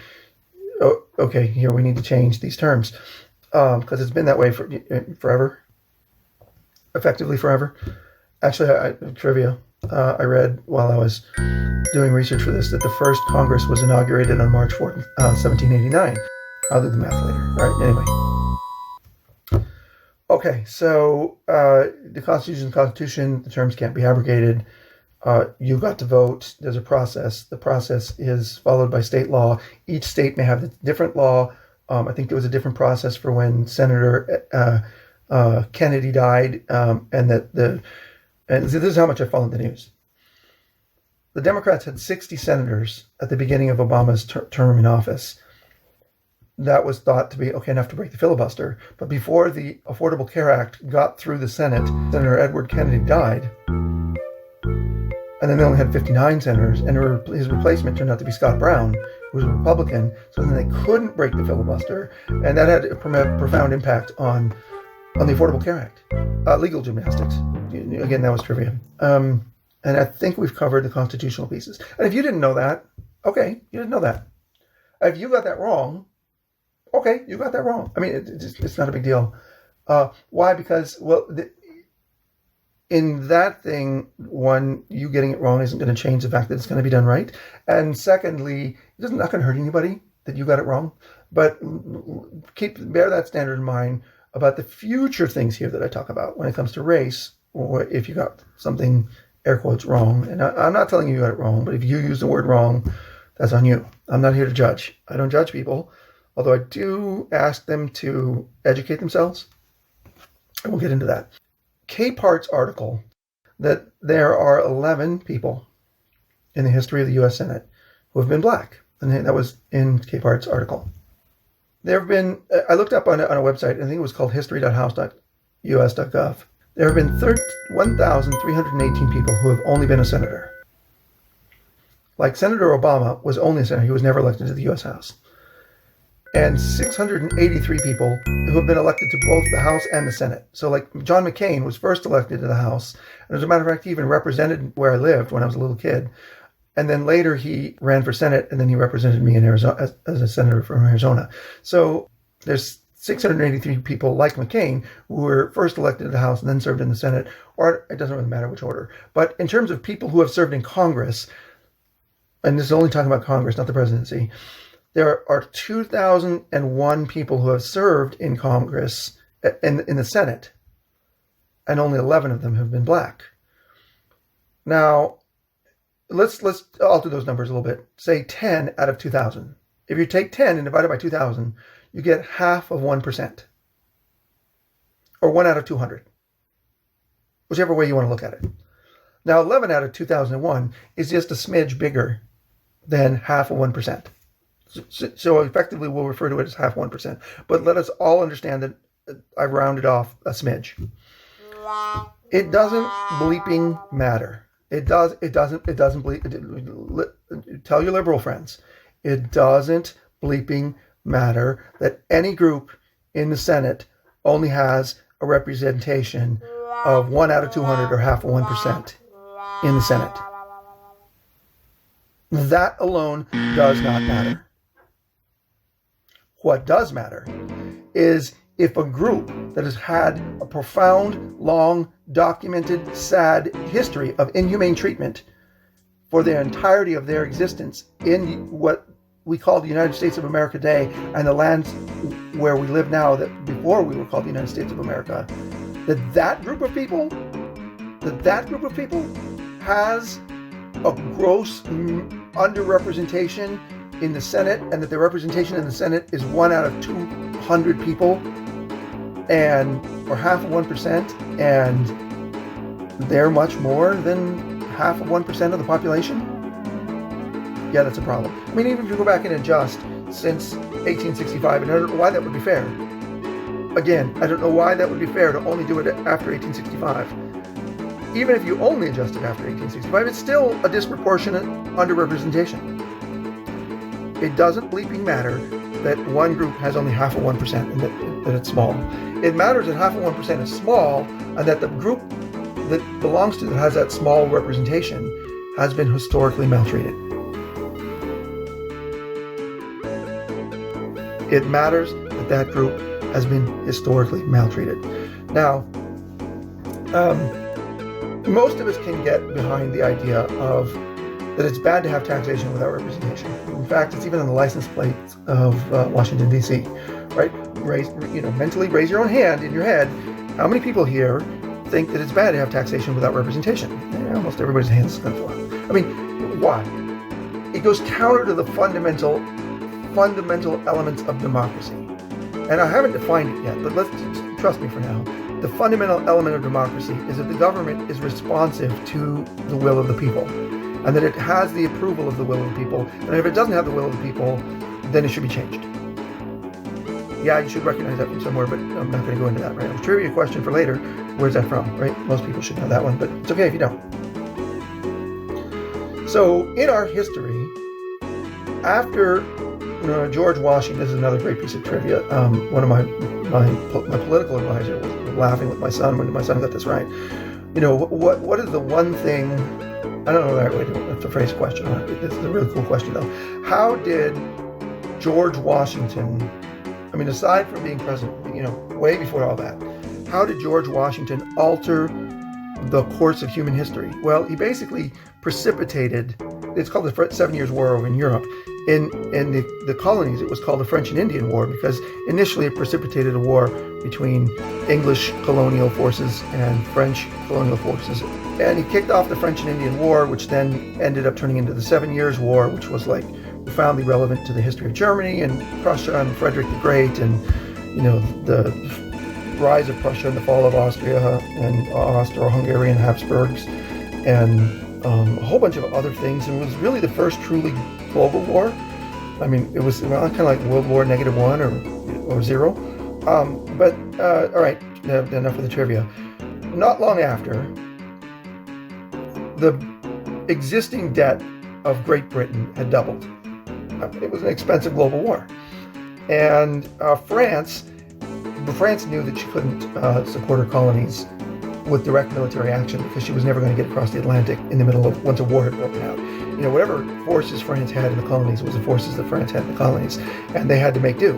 here we need to change these terms. Because it's been that way for forever. Effectively forever. Actually, trivia. I read while I was doing research for this that the first Congress was inaugurated on March 4th, 1789. I'll do the math later. All right, anyway. Okay, so the Constitution, the terms can't be abrogated. You got to vote. There's a process. The process is followed by state law. Each state may have a different law. I think there was a different process for when Senator Kennedy died, and this is how much I followed the news. The Democrats had 60 senators at the beginning of Obama's term in office. That was thought to be enough to break the filibuster. But before the Affordable Care Act got through the Senate, Senator Edward Kennedy died. And then they only had 59 senators, and his replacement turned out to be Scott Brown, who was a Republican. So then they couldn't break the filibuster, and that had a profound impact on the Affordable Care Act. Legal gymnastics. Again, that was trivia. And I think we've covered the constitutional pieces. And if you didn't know that, you didn't know that. If you got that wrong, you got that wrong. I mean, it's not a big deal. Why? Because, in that thing, one, you getting it wrong isn't going to change the fact that it's going to be done right. And secondly, it's not going to hurt anybody that you got it wrong. But bear that standard in mind about the future things here that I talk about when it comes to race, or if you got something, air quotes, wrong. And I'm not telling you got it wrong, but if you use the word wrong, that's on you. I'm not here to judge. I don't judge people, although I do ask them to educate themselves. And we'll get into that. Capart's article that there are 11 people in the history of the U.S. Senate who have been black. And that was in Capart's article. There have been, I looked up on a website, I think it was called history.house.us.gov. There have been 1,318 people who have only been a senator. Like Senator Obama was only a senator. He was never elected to the U.S. House. And 683 people who have been elected to both the House and the Senate. So like John McCain was first elected to the House. And as a matter of fact, he even represented where I lived when I was a little kid. And then later he ran for Senate, and then he represented me in Arizona as a senator from Arizona. So there's 683 people like McCain who were first elected to the House and then served in the Senate, or it doesn't really matter which order. But in terms of people who have served in Congress, and this is only talking about Congress, not the presidency, there are 2,001 people who have served in Congress in the Senate, and only 11 of them have been black. Now, let's alter those numbers a little bit. Say 10 out of 2,000. If you take 10 and divide it by 2,000, you get half of 1%, or 1 out of 200, whichever way you want to look at it. Now, 11 out of 2001 is just a smidge bigger than half of 1%. So effectively, we'll refer to it as half 1%. But let us all understand that I rounded off a smidge. It doesn't bleeping matter. It doesn't bleep. Tell your liberal friends, it doesn't bleeping matter that any group in the Senate only has a representation of 1 out of 200 or half of 1% in the Senate. That alone does not matter. What does matter is if a group that has had a profound, long, documented, sad history of inhumane treatment for the entirety of their existence in what we call the United States of America today and the lands where we live now that before we were called the United States of America, that group of people has a gross underrepresentation in the Senate, and that the representation in the Senate is 1 out of 200 people, or half of 1%, and they're much more than half of 1% of the population. Yeah, that's a problem. I mean, even if you go back and adjust since 1865, and I don't know why that would be fair. Again, I don't know why that would be fair to only do it after 1865. Even if you only adjust it after 1865, it's still a disproportionate underrepresentation. It doesn't bleeping matter that one group has only half of 1% and that it's small. It matters that half of 1% is small, and that the group that belongs to that has that small representation has been historically maltreated. It matters that that group has been historically maltreated. Now, most of us can get behind the idea of that it's bad to have taxation without representation. In fact, it's even on the license plates of Washington, D.C., right? Mentally raise your own hand in your head. How many people here think that it's bad to have taxation without representation? Almost everybody's hands is going to fall out. I mean, why? It goes counter to the fundamental elements of democracy. And I haven't defined it yet, but let's trust me for now. The fundamental element of democracy is that the government is responsive to the will of the people, and that it has the approval of the will of the people. And if it doesn't have the will of the people, then it should be changed. Yeah, you should recognize that from somewhere, but I'm not going to go into that right now. Trivia question for later. Where's that from, right? Most people should know that one, but it's okay if you don't. So in our history, after George Washington, this is another great piece of trivia. One of my political advisor was laughing with my son when my son got this right. What is the one thing? I don't know the right way to phrase a question. This is a really cool question though. How did George Washington? I mean, aside from being president, way before all that, how did George Washington alter the course of human history? Well, he basically precipitated. It's called the 7 Years' War over in Europe. In the colonies, it was called the French and Indian War because initially it precipitated a war between English colonial forces and French colonial forces. And he kicked off the French and Indian War, which then ended up turning into the 7 Years' War, which was like profoundly relevant to the history of Germany and Prussia and Frederick the Great and, the rise of Prussia and the fall of Austria and Austro-Hungarian Habsburgs and a whole bunch of other things. And it was really the first truly global war. I mean, it was kind of like World War -1 or 0. But all right, enough of the trivia. Not long after, the existing debt of Great Britain had doubled. It was an expensive global war. And France knew that she couldn't support her colonies with direct military action because she was never going to get across the Atlantic in the middle of once a war had broken out. Whatever forces France had in the colonies was the forces that France had in the colonies, and they had to make do.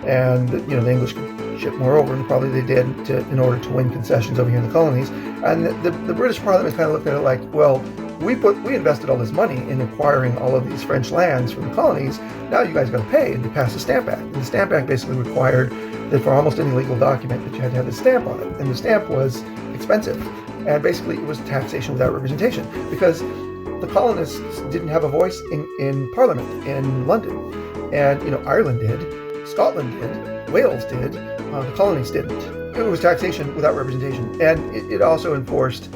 And the English could ship more over, and probably they did in order to win concessions over here in the colonies. And the British Parliament kind of looked at it like, well, we invested all this money in acquiring all of these French lands from the colonies. Now you guys got to pay, and they passed the Stamp Act. And the Stamp Act basically required that for almost any legal document that you had to have a stamp on it, and the stamp was expensive. And basically it was taxation without representation, because the colonists didn't have a voice in Parliament in London. And Ireland did, Scotland did, Wales did, the colonies didn't. It was taxation without representation. And it also enforced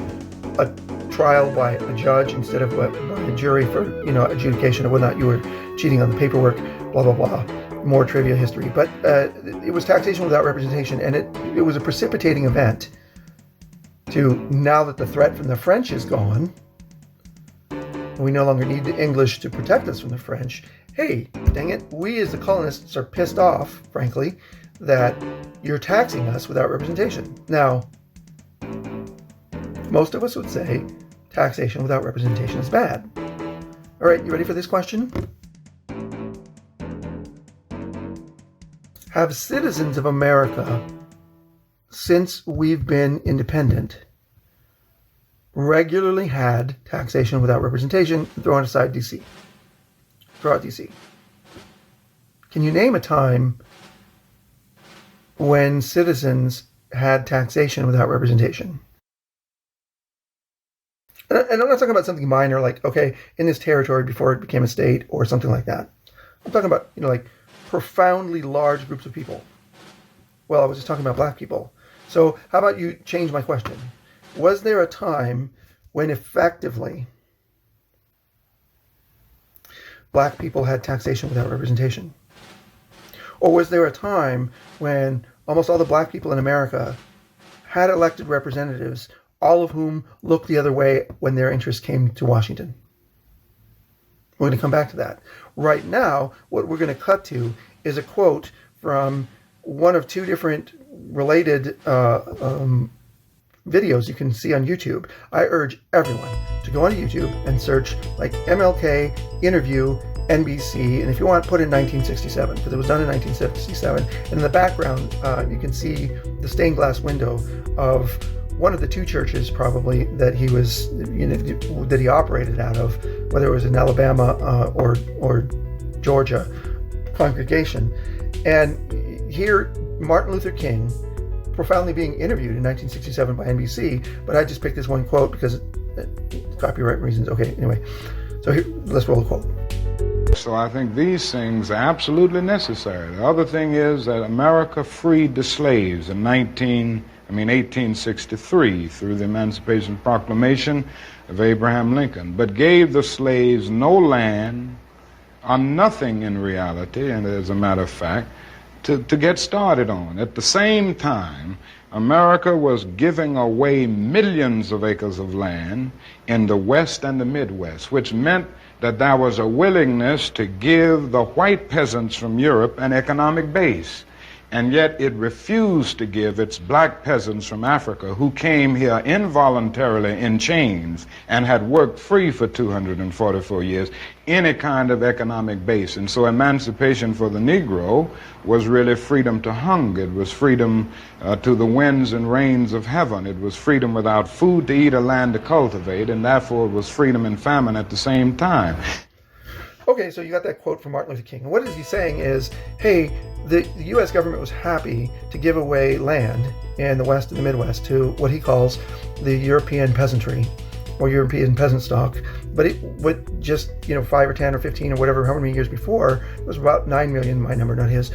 a trial by a judge instead of by a jury for adjudication of whether or not you were cheating on the paperwork, blah blah blah. More trivia history. But it was taxation without representation, and it was a precipitating event to, now that the threat from the French is gone, we no longer need the English to protect us from the French. Hey, dang it, we as the colonists are pissed off, frankly, that you're taxing us without representation. Now, most of us would say taxation without representation is bad. All right, you ready for this question? Have citizens of America, since we've been independent, regularly had taxation without representation? Throw it aside DC. Throw out DC. Can you name a time when citizens had taxation without representation? And I'm not talking about something minor like, okay, in this territory before it became a state or something like that. I'm talking about, like profoundly large groups of people. Well, I was just talking about black people. So how about you change my question? Was there a time when effectively black people had taxation without representation? Or was there a time when almost all the black people in America had elected representatives, all of whom looked the other way when their interests came to Washington? We're going to come back to that. Right now, what we're going to cut to is a quote from one of two different related videos you can see on YouTube. I urge everyone to go on YouTube and search like MLK interview NBC, and if you want, put in 1967, because it was done in 1967. And in the background, you can see the stained glass window of one of the two churches, probably, that he was, that he operated out of, whether it was in Alabama or Georgia congregation. And here, Martin Luther King, profoundly being interviewed in 1967 by NBC, but I just picked this one quote because copyright reasons. Okay, anyway, so here, let's roll the quote. So I think these things are absolutely necessary. The other thing is that America freed the slaves in 1863 through the Emancipation Proclamation of Abraham Lincoln, but gave the slaves no land or nothing in reality, and as a matter of fact, to get started on. At the same time, America was giving away millions of acres of land in the West and the Midwest, which meant that there was a willingness to give the white peasants from Europe an economic base. And yet it refused to give its black peasants from Africa, who came here involuntarily in chains and had worked free for 244 years, any kind of economic base. And so emancipation for the Negro was really freedom to hunger. It was freedom to the winds and rains of heaven. It was freedom without food to eat or land to cultivate, and therefore it was freedom and famine at the same time. Okay, so you got that quote from Martin Luther King. And what is he saying is, hey, the U.S. government was happy to give away land in the West and the Midwest to what he calls the European peasantry or European peasant stock. But it would just, 5 or 10 or 15 or whatever, however many years before, it was about 9 million, my number, not his,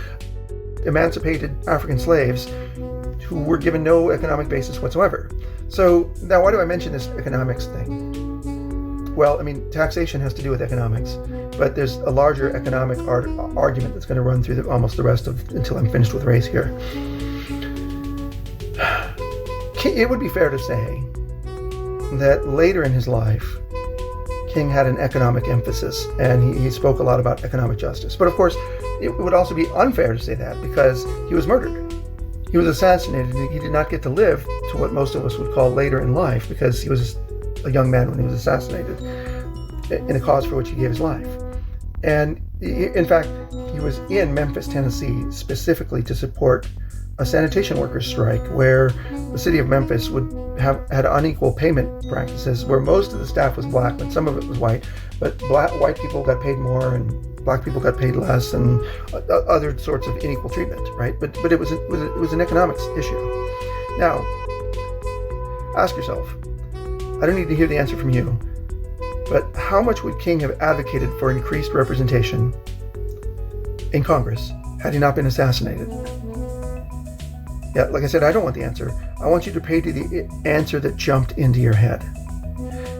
emancipated African slaves who were given no economic basis whatsoever. So now why do I mention this economics thing? Well, taxation has to do with economics, but there's a larger economic argument that's going to run through almost the rest of until I'm finished with race here. It would be fair to say that later in his life, King had an economic emphasis, and he spoke a lot about economic justice. But of course, it would also be unfair to say that because he was murdered. He was assassinated, and he did not get to live to what most of us would call later in life because he was a young man when he was assassinated in a cause for which he gave his life. And in fact, he was in Memphis, Tennessee, specifically to support a sanitation workers strike where the city of Memphis had unequal payment practices where most of the staff was black, but some of it was white. But white people got paid more and black people got paid less, and other sorts of unequal treatment, right? But it was an economics issue. Now, ask yourself, I don't need to hear the answer from you, but how much would King have advocated for increased representation in Congress had he not been assassinated? Yeah, like I said, I don't want the answer. I want you to pay to the answer that jumped into your head.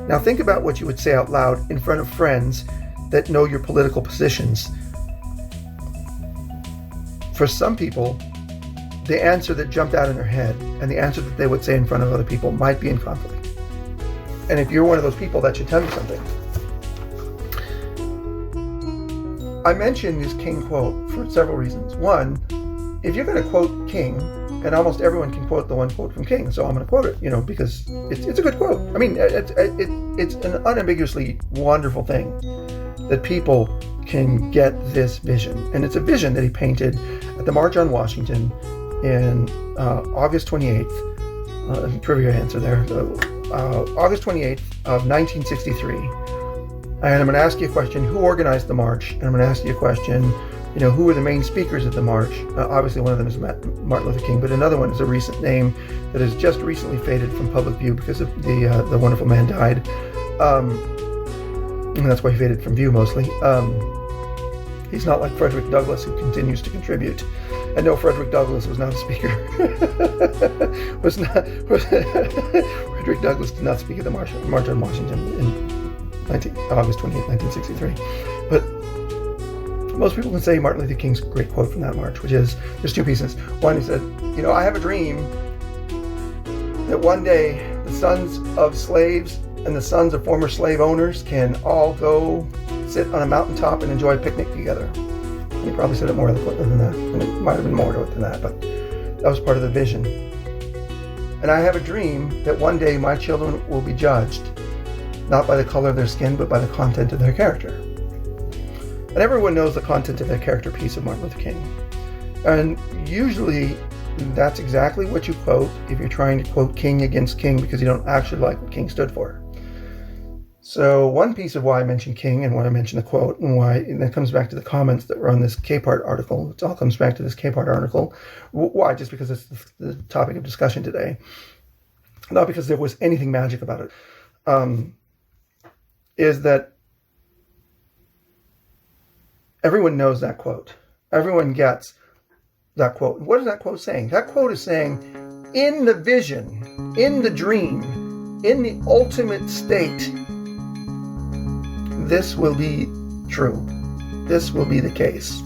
Now think about what you would say out loud in front of friends that know your political positions. For some people, the answer that jumped out in their head and the answer that they would say in front of other people might be in conflict. And if you're one of those people, that should tell you something. I mention this King quote for several reasons. One, if you're going to quote King, and almost everyone can quote the one quote from King, so I'm going to quote it, because it's a good quote. I mean, it's an unambiguously wonderful thing that people can get this vision. And it's a vision that he painted at the March on Washington in August 28th. Trivia answer there. August 28th of 1963. And I'm going to ask you a question, who organized the march? And I'm going to ask you a question, who were the main speakers at the march? Obviously one of them is Martin Luther King, but another one is a recent name that has just recently faded from public view because of the wonderful man died. And that's why he faded from view mostly. He's not like Frederick Douglass, who continues to contribute. And no, Frederick Douglass was not a speaker. Frederick Douglass did not speak at the March on Washington in August 28, 1963. But most people can say Martin Luther King's great quote from that march, which is, there's two pieces. One, he said, I have a dream that one day the sons of slaves and the sons of former slave owners can all go sit on a mountaintop and enjoy a picnic together. And he probably said it more eloquently than that. And it might have been more to it than that, but that was part of the vision. And I have a dream that one day my children will be judged, not by the color of their skin, but by the content of their character. And everyone knows the content of their character piece of Martin Luther King. And usually that's exactly what you quote if you're trying to quote King against King because you don't actually like what King stood for. So one piece of why I mentioned King and why I mentioned the quote and that comes back to the comments that were on this Capehart article. It all comes back to this Capehart article. Why? Just because it's the topic of discussion today. Not because there was anything magic about it. Is that everyone knows that quote. Everyone gets that quote. What is that quote saying? That quote is saying, in the vision, in the dream, in the ultimate state, this will be true. This will be the case.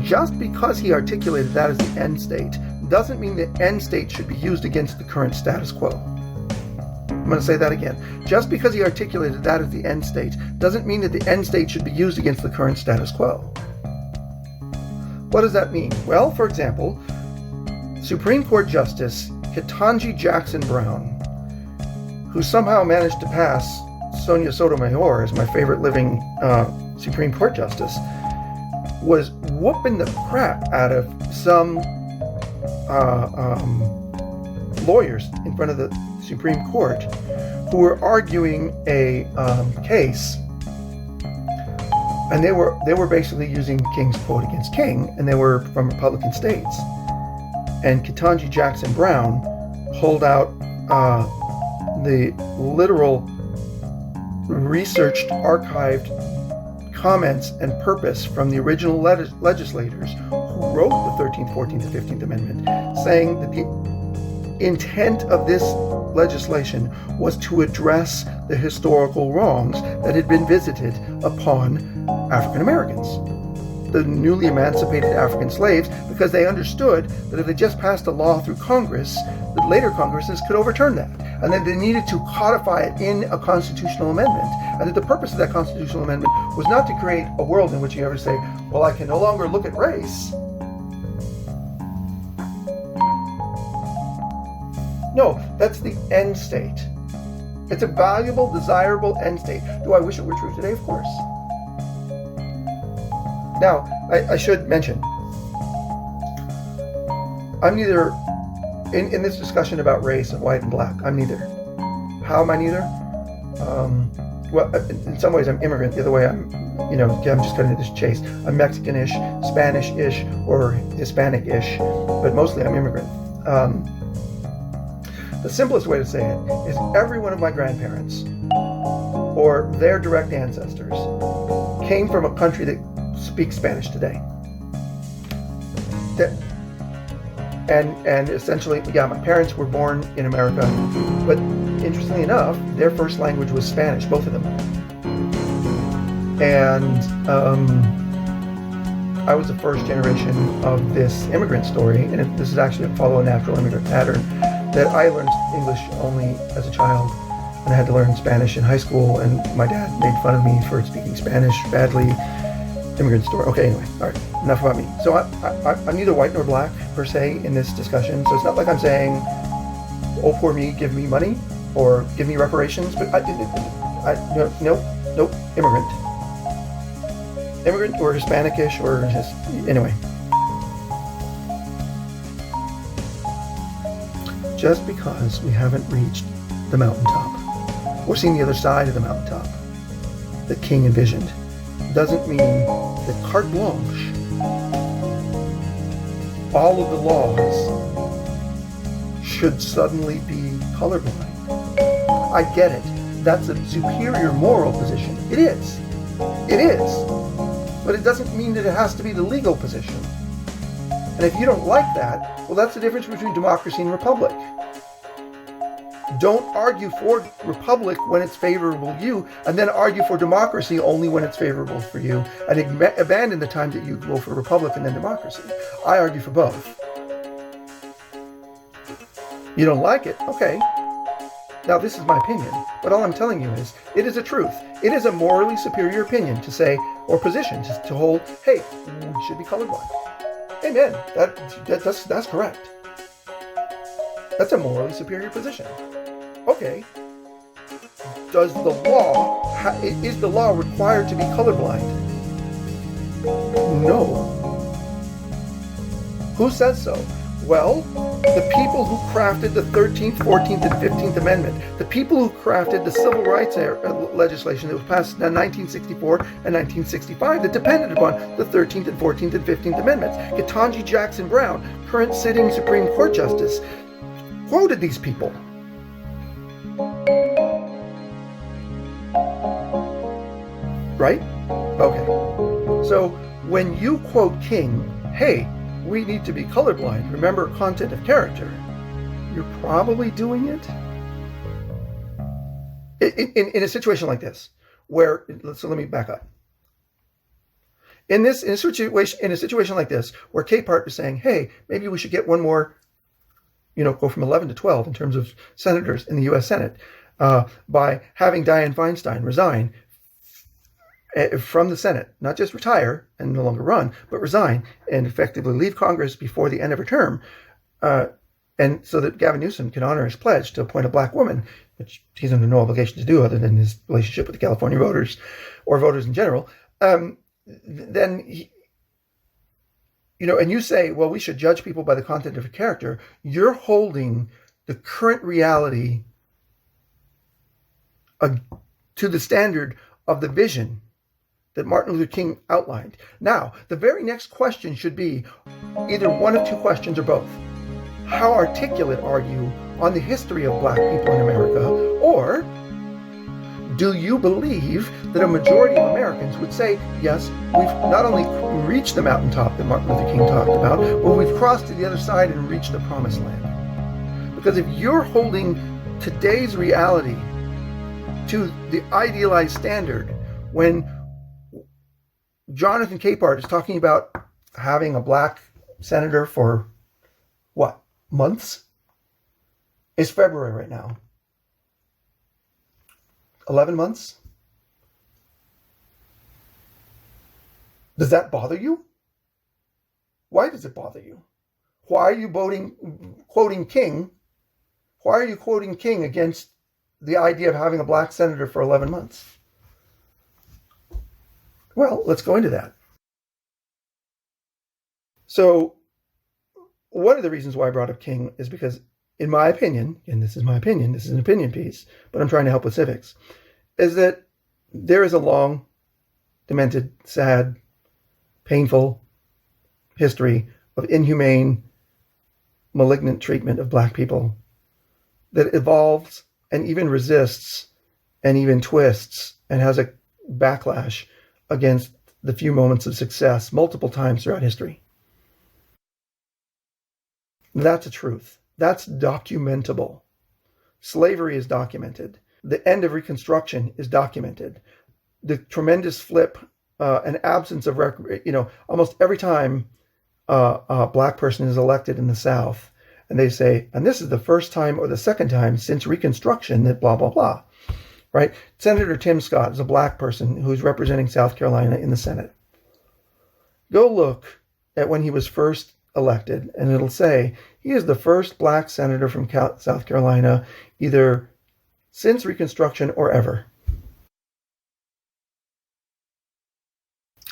Just because he articulated that as the end state doesn't mean the end state should be used against the current status quo. I'm going to say that again. Just because he articulated that as the end state doesn't mean that the end state should be used against the current status quo. What does that mean? Well, for example, Supreme Court Justice Ketanji Jackson Brown, who somehow managed to pass Sonia Sotomayor as my favorite living Supreme Court Justice, was whooping the crap out of some lawyers in front of the Supreme Court who were arguing a case, and they were basically using King's quote against King, and they were from Republican states. And Ketanji Jackson Brown pulled out the literal, researched, archived comments and purpose from the original legislators who wrote the 13th, 14th, and 15th Amendment, saying that the intent of this legislation was to address the historical wrongs that had been visited upon African Americans. the newly emancipated African slaves because they understood that if they just passed a law through Congress, that later Congresses could overturn that. And then they needed to codify it in a constitutional amendment. And that the purpose of that constitutional amendment was not to create a world in which you ever say, well, I can no longer look at race. No, that's the end state. It's a valuable, desirable end state. Do I wish it were true today? Of course. Now, I should mention, I'm neither, in this discussion about race and white and black, I'm neither. How am I neither? Well, in some ways I'm immigrant. The other way I'm just cutting to this chase. I'm Mexican-ish, Spanish-ish, or Hispanic-ish, but mostly I'm immigrant. The simplest way to say it is every one of my grandparents or their direct ancestors came from a country that speaks Spanish today. And essentially, yeah, my parents were born in America, but interestingly enough, their first language was Spanish, both of them. And I was the first generation of this immigrant story, and this is actually a follow a natural immigrant pattern, that I learned English only as a child, and I had to learn Spanish in high school, and my dad made fun of me for speaking Spanish badly. Immigrant story. Okay, anyway, all right, enough about me. So I'm neither white nor black, per se, in this discussion, so it's not like I'm saying, oh, poor me, give me money, or give me reparations, but nope, immigrant. Immigrant or Hispanic-ish, or just, anyway. Just because we haven't reached the mountaintop, or seen the other side of the mountaintop that King envisioned, doesn't mean that carte blanche, all of the laws should suddenly be colorblind. I get it. That's a superior moral position. It is. It is. But it doesn't mean that it has to be the legal position. And if you don't like that, well, that's the difference between democracy and republic. Don't argue for republic when it's favorable to you, and then argue for democracy only when it's favorable for you, and abandon the time that you go for republic and then democracy. I argue for both. You don't like it? Okay. Now, this is my opinion, but all I'm telling you is, it is a truth. It is a morally superior opinion to say, or position to hold, hey, we should be colorblind. Amen. That's correct. That's a morally superior position. Okay. Is the law required to be colorblind? No. Who says so? Well, the people who crafted the 13th, 14th, and 15th Amendment, the people who crafted the civil rights legislation that was passed in 1964 and 1965 that depended upon the 13th and 14th and 15th Amendments. Ketanji Jackson Brown, current sitting Supreme Court Justice, quoted these people. Right? Okay. So when you quote King, hey, we need to be colorblind, remember content of character, you're probably doing it in a situation like this, where, so let me back up. In a situation like this, where Capehart is saying, hey, maybe we should get one more, go from 11 to 12 in terms of senators in the U.S. Senate, by having Dianne Feinstein resign from the Senate, not just retire and no longer run, but resign and effectively leave Congress before the end of her term, and so that Gavin Newsom can honor his pledge to appoint a black woman, which he's under no obligation to do other than his relationship with the California voters, or voters in general. Then, and you say, well, we should judge people by the content of their character. You're holding the current reality to the standard of the vision that Martin Luther King outlined. Now, the very next question should be either one of two questions or both. How articulate are you on the history of black people in America? Or do you believe that a majority of Americans would say, yes, we've not only reached the mountaintop that Martin Luther King talked about, but we've crossed to the other side and reached the promised land? Because if you're holding today's reality to the idealized standard, when Jonathan Capehart is talking about having a black senator for what? Months? It's February right now. 11 months? Does that bother you? Why does it bother you? Why are you quoting King? Why are you quoting King against the idea of having a black senator for 11 months? Well, let's go into that. So, one of the reasons why I brought up King is because, in my opinion, and this is my opinion, this is an opinion piece, but I'm trying to help with civics, is that there is a long, demented, sad, painful history of inhumane, malignant treatment of black people that evolves and even resists and even twists and has a backlash against the few moments of success multiple times throughout history. That's a truth. That's documentable. Slavery is documented. The end of Reconstruction is documented. The tremendous flip and absence of, almost every time a black person is elected in the South, and they say, and this is the first time or the second time since Reconstruction that blah, blah, blah, right? Senator Tim Scott is a black person who's representing South Carolina in the Senate. Go look at when he was first elected, and it'll say he is the first black senator from South Carolina, either since Reconstruction or ever.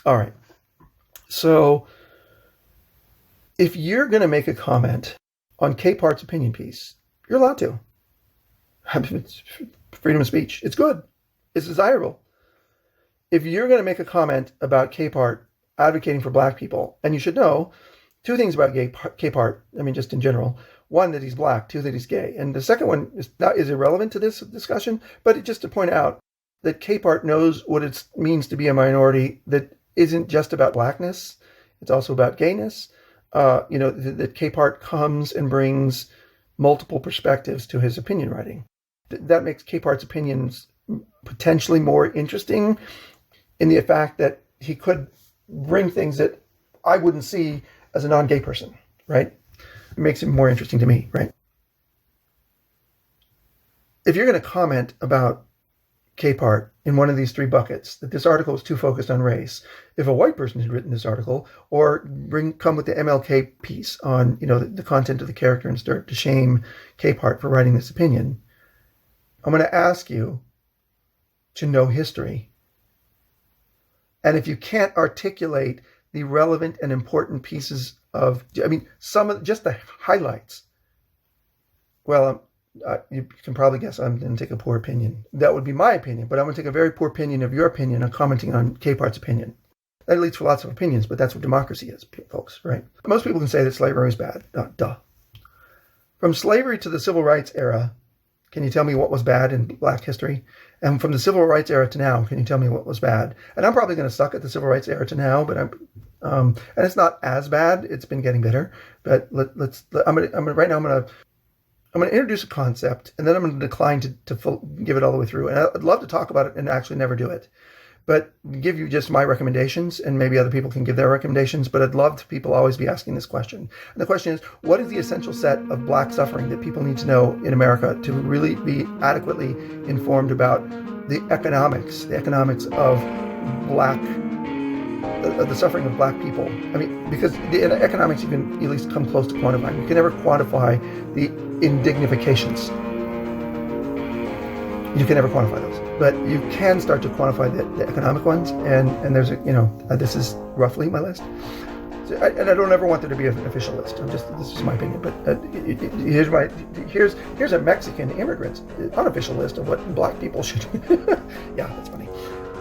All right. So if you're going to make a comment on Capehart's opinion piece, you're allowed to. It's freedom of speech. It's good. It's desirable. If you're going to make a comment about Capehart advocating for black people, and you should know two things about Capehart, just in general. One, that he's black. Two, that he's gay. And the second one is irrelevant to this discussion, but just to point out that Capehart knows what it means to be a minority that isn't just about blackness. It's also about gayness. That Capehart comes and brings multiple perspectives to his opinion writing. That makes Capehart's opinions potentially more interesting in the fact that he could bring things that I wouldn't see as a non-gay person, right? It makes him more interesting to me, right? If you're going to comment about Capehart in one of these three buckets, that this article is too focused on race, if a white person had written this article, or come with the MLK piece on, the content of the character and start to shame Capehart for writing this opinion, I'm going to ask you to know history. And if you can't articulate the relevant and important pieces of, some of just the highlights, well, you can probably guess I'm going to take a poor opinion. That would be my opinion, but I'm going to take a very poor opinion of your opinion on commenting on Capehart's opinion. That leads to lots of opinions, but that's what democracy is, folks, right? Most people can say that slavery is bad. Duh. From slavery to the civil rights era, can you tell me what was bad in black history? And from the civil rights era to now, can you tell me what was bad? And I'm probably going to suck at the civil rights era to now, but and it's not as bad. It's been getting better. But I'm going to introduce a concept, and then I'm going to decline to give it all the way through. And I'd love to talk about it and actually never do it, but give you just my recommendations, and maybe other people can give their recommendations. But I'd love to people always be asking this question. And the question is, what is the essential set of black suffering that people need to know in America to really be adequately informed about the economics of the suffering of black people? Because the economics you can at least come close to quantifying. You can never quantify the indignifications. You can never quantify those, but you can start to quantify the economic ones. And there's this is roughly my list. And I don't ever want there to be an official list. This is my opinion. But here's a Mexican immigrant's unofficial list of what black people should. Yeah, that's funny.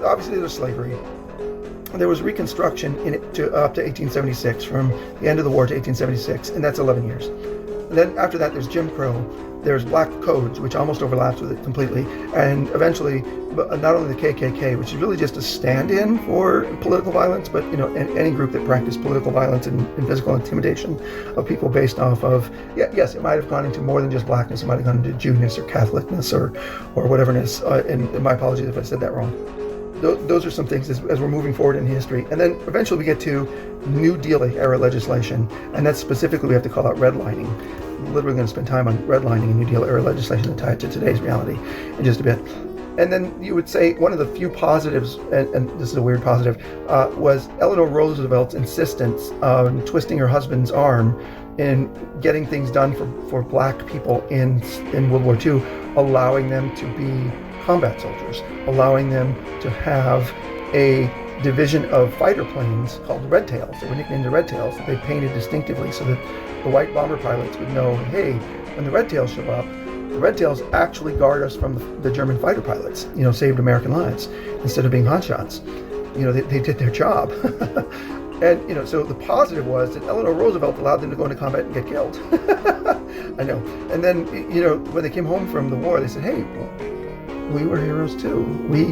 Obviously, there's slavery. There was Reconstruction up to 1876, from the end of the war to 1876, and that's 11 years. And then after that, there's Jim Crow. There's Black Codes, which almost overlaps with it completely, and eventually, not only the KKK, which is really just a stand-in for political violence, but any group that practiced political violence and physical intimidation of people based off of, yes, it might have gone into more than just blackness. It might have gone into Jewness or Catholicness or whateverness. And my apologies if I said that wrong. those are some things as we're moving forward in history. And then eventually we get to New Deal era legislation, and that's specifically we have to call out redlining. I'm literally going to spend time on redlining and New Deal era legislation and tie it to today's reality in just a bit. And then you would say one of the few positives, and this is a weird positive, was Eleanor Roosevelt's insistence on twisting her husband's arm in getting things done for black people in World War II, allowing them to be combat soldiers, allowing them to have a division of fighter planes called the Red Tails. They were nicknamed the Red Tails, that they painted distinctively so that the white bomber pilots would know, hey, when the Red Tails show up, the Red Tails actually guard us from the German fighter pilots, saved American lives instead of being hotshots. They did their job. And, so the positive was that Eleanor Roosevelt allowed them to go into combat and get killed. I know. And then, when they came home from the war, they said, hey, we were heroes too. We,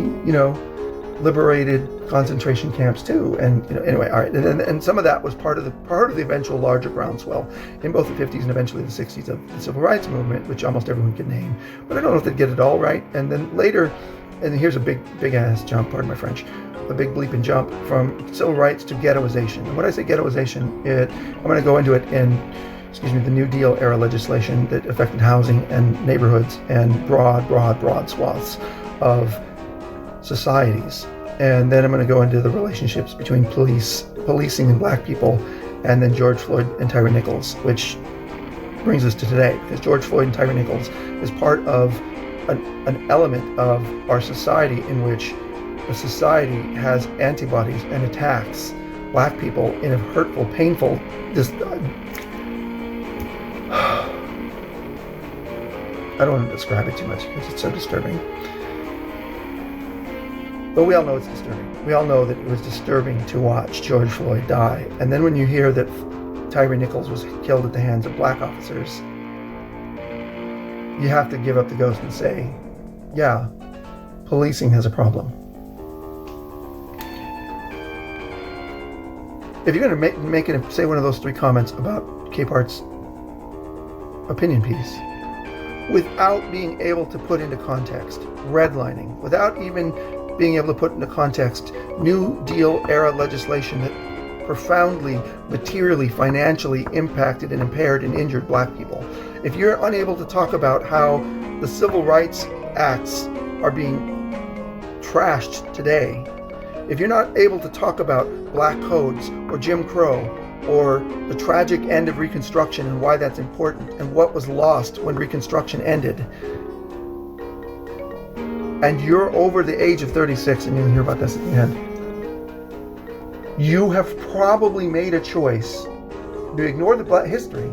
liberated concentration camps too. And, anyway, all right. And some of that was part of the eventual larger groundswell in both the 50s and eventually the 60s of the civil rights movement, which almost everyone could name. But I don't know if they'd get it all right. And then later, and here's a big ass jump, pardon my French, a big bleep and jump from civil rights to ghettoization. And when I say ghettoization, I'm going to go into it in, the New Deal era legislation that affected housing and neighborhoods and broad swaths of societies. And then I'm going to go into the relationships between policing and black people, and then George Floyd and Tyre Nichols, which brings us to today, because George Floyd and Tyre Nichols is part of an element of our society in which the society has antibodies and attacks black people in a hurtful, painful, I don't want to describe it too much because it's so disturbing. But we all know it's disturbing. We all know that it was disturbing to watch George Floyd die. And then when you hear that Tyre Nichols was killed at the hands of black officers, you have to give up the ghost and say, yeah, policing has a problem. If you're going to say one of those three comments about Capart's opinion piece, without being able to put into context redlining, without even being able to put into context New Deal era legislation that profoundly, materially, financially impacted and impaired and injured black people, if you're unable to talk about how the civil rights acts are being trashed today, if you're not able to talk about black codes or Jim Crow or the tragic end of Reconstruction and why that's important and what was lost when Reconstruction ended, and you're over the age of 36, and you'll hear about this at the end, you have probably made a choice to ignore the black history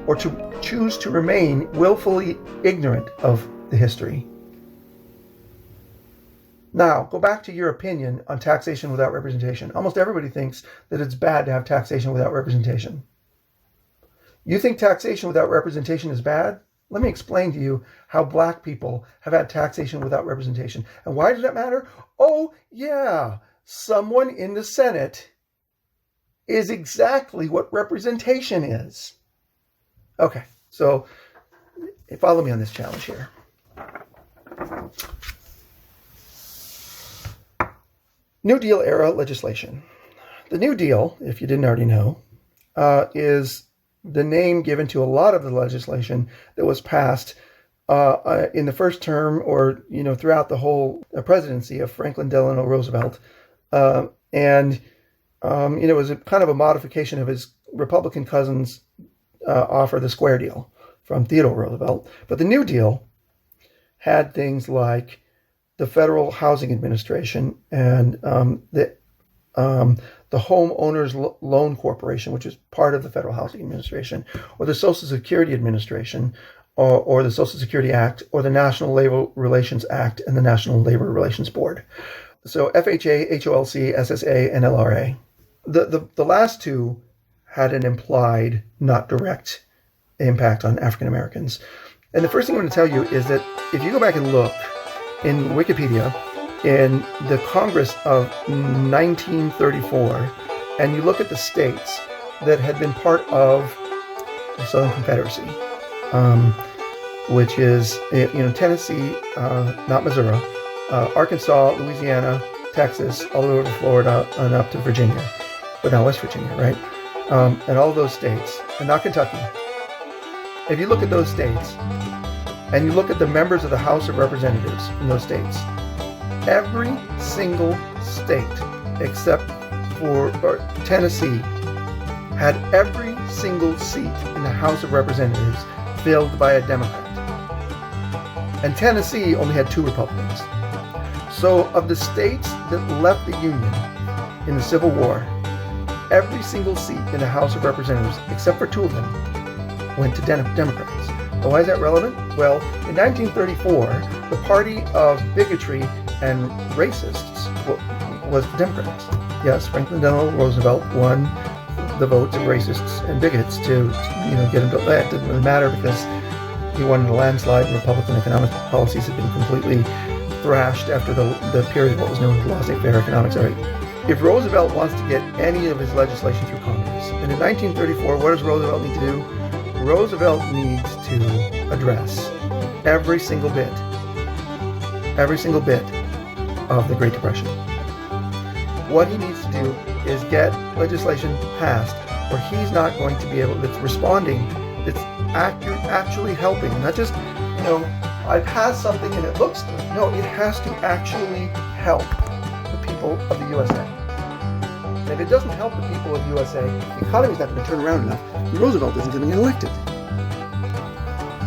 or to choose to remain willfully ignorant of the history. Now, go back to your opinion on taxation without representation. Almost everybody thinks that it's bad to have taxation without representation. You think taxation without representation is bad? Let me explain to you how black people have had taxation without representation. And why does that matter? Oh, yeah, someone in the Senate is exactly what representation is. Okay, so follow me on this challenge here. New Deal era legislation. The New Deal, if you didn't already know, is the name given to a lot of the legislation that was passed in the first term or, throughout the whole presidency of Franklin Delano Roosevelt. It was a kind of a modification of his Republican cousin's offer, the Square Deal from Theodore Roosevelt. But the New Deal had things like the Federal Housing Administration and the Homeowners Loan Corporation, which is part of the Federal Housing Administration, or the Social Security Administration, or the Social Security Act, or the National Labor Relations Act and the National Labor Relations Board. So FHA, HOLC, SSA, and LRA. The last two had an implied, not direct, impact on African Americans. And the first thing I'm going to tell you is that if you go back and look in Wikipedia, in the Congress of 1934, and you look at the states that had been part of the Southern Confederacy, which is, Tennessee, not Missouri, Arkansas, Louisiana, Texas, all the way over to Florida, and up to Virginia, but now West Virginia, right? And all those states, and not Kentucky. If you look at those states, and you look at the members of the House of Representatives in those states, every single state except for Tennessee had every single seat in the House of Representatives filled by a Democrat. And Tennessee only had 2 Republicans. So of the states that left the Union in the Civil War, every single seat in the House of Representatives, except for 2 of them, went to Democrats. Well, why is that relevant? Well, in 1934, the party of bigotry and racists was the Democrats. Yes, Franklin Delano Roosevelt won the votes of racists and bigots to get him to that. It didn't really matter because he won in a landslide, and Republican economic policies had been completely thrashed after the period of what was known as laissez-faire economics. All right. If Roosevelt wants to get any of his legislation through Congress, and in 1934, what does Roosevelt need to do? Roosevelt needs to address every single bit of the Great Depression. What he needs to do is get legislation passed where he's not going to be able, that's responding, that's actually helping, not just, I passed something and it looks good. No, it has to actually help the people of the USA. And if it doesn't help the people of the USA, the economy's not going to turn around enough, and Roosevelt isn't going to get elected.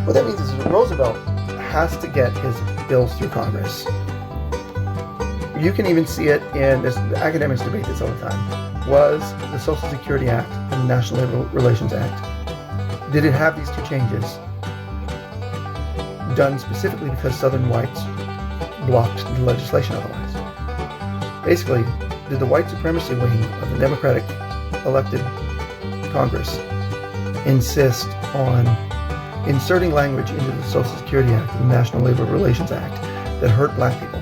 What that means is that Roosevelt has to get his bills through Congress. You can even see it in this, the academics debate this all the time. Was the Social Security Act and the National Labor Relations Act, did it have these 2 changes done specifically because Southern whites blocked the legislation otherwise? Basically, did the white supremacy wing of the Democratic elected Congress insist on inserting language into the Social Security Act and the National Labor Relations Act that hurt black people?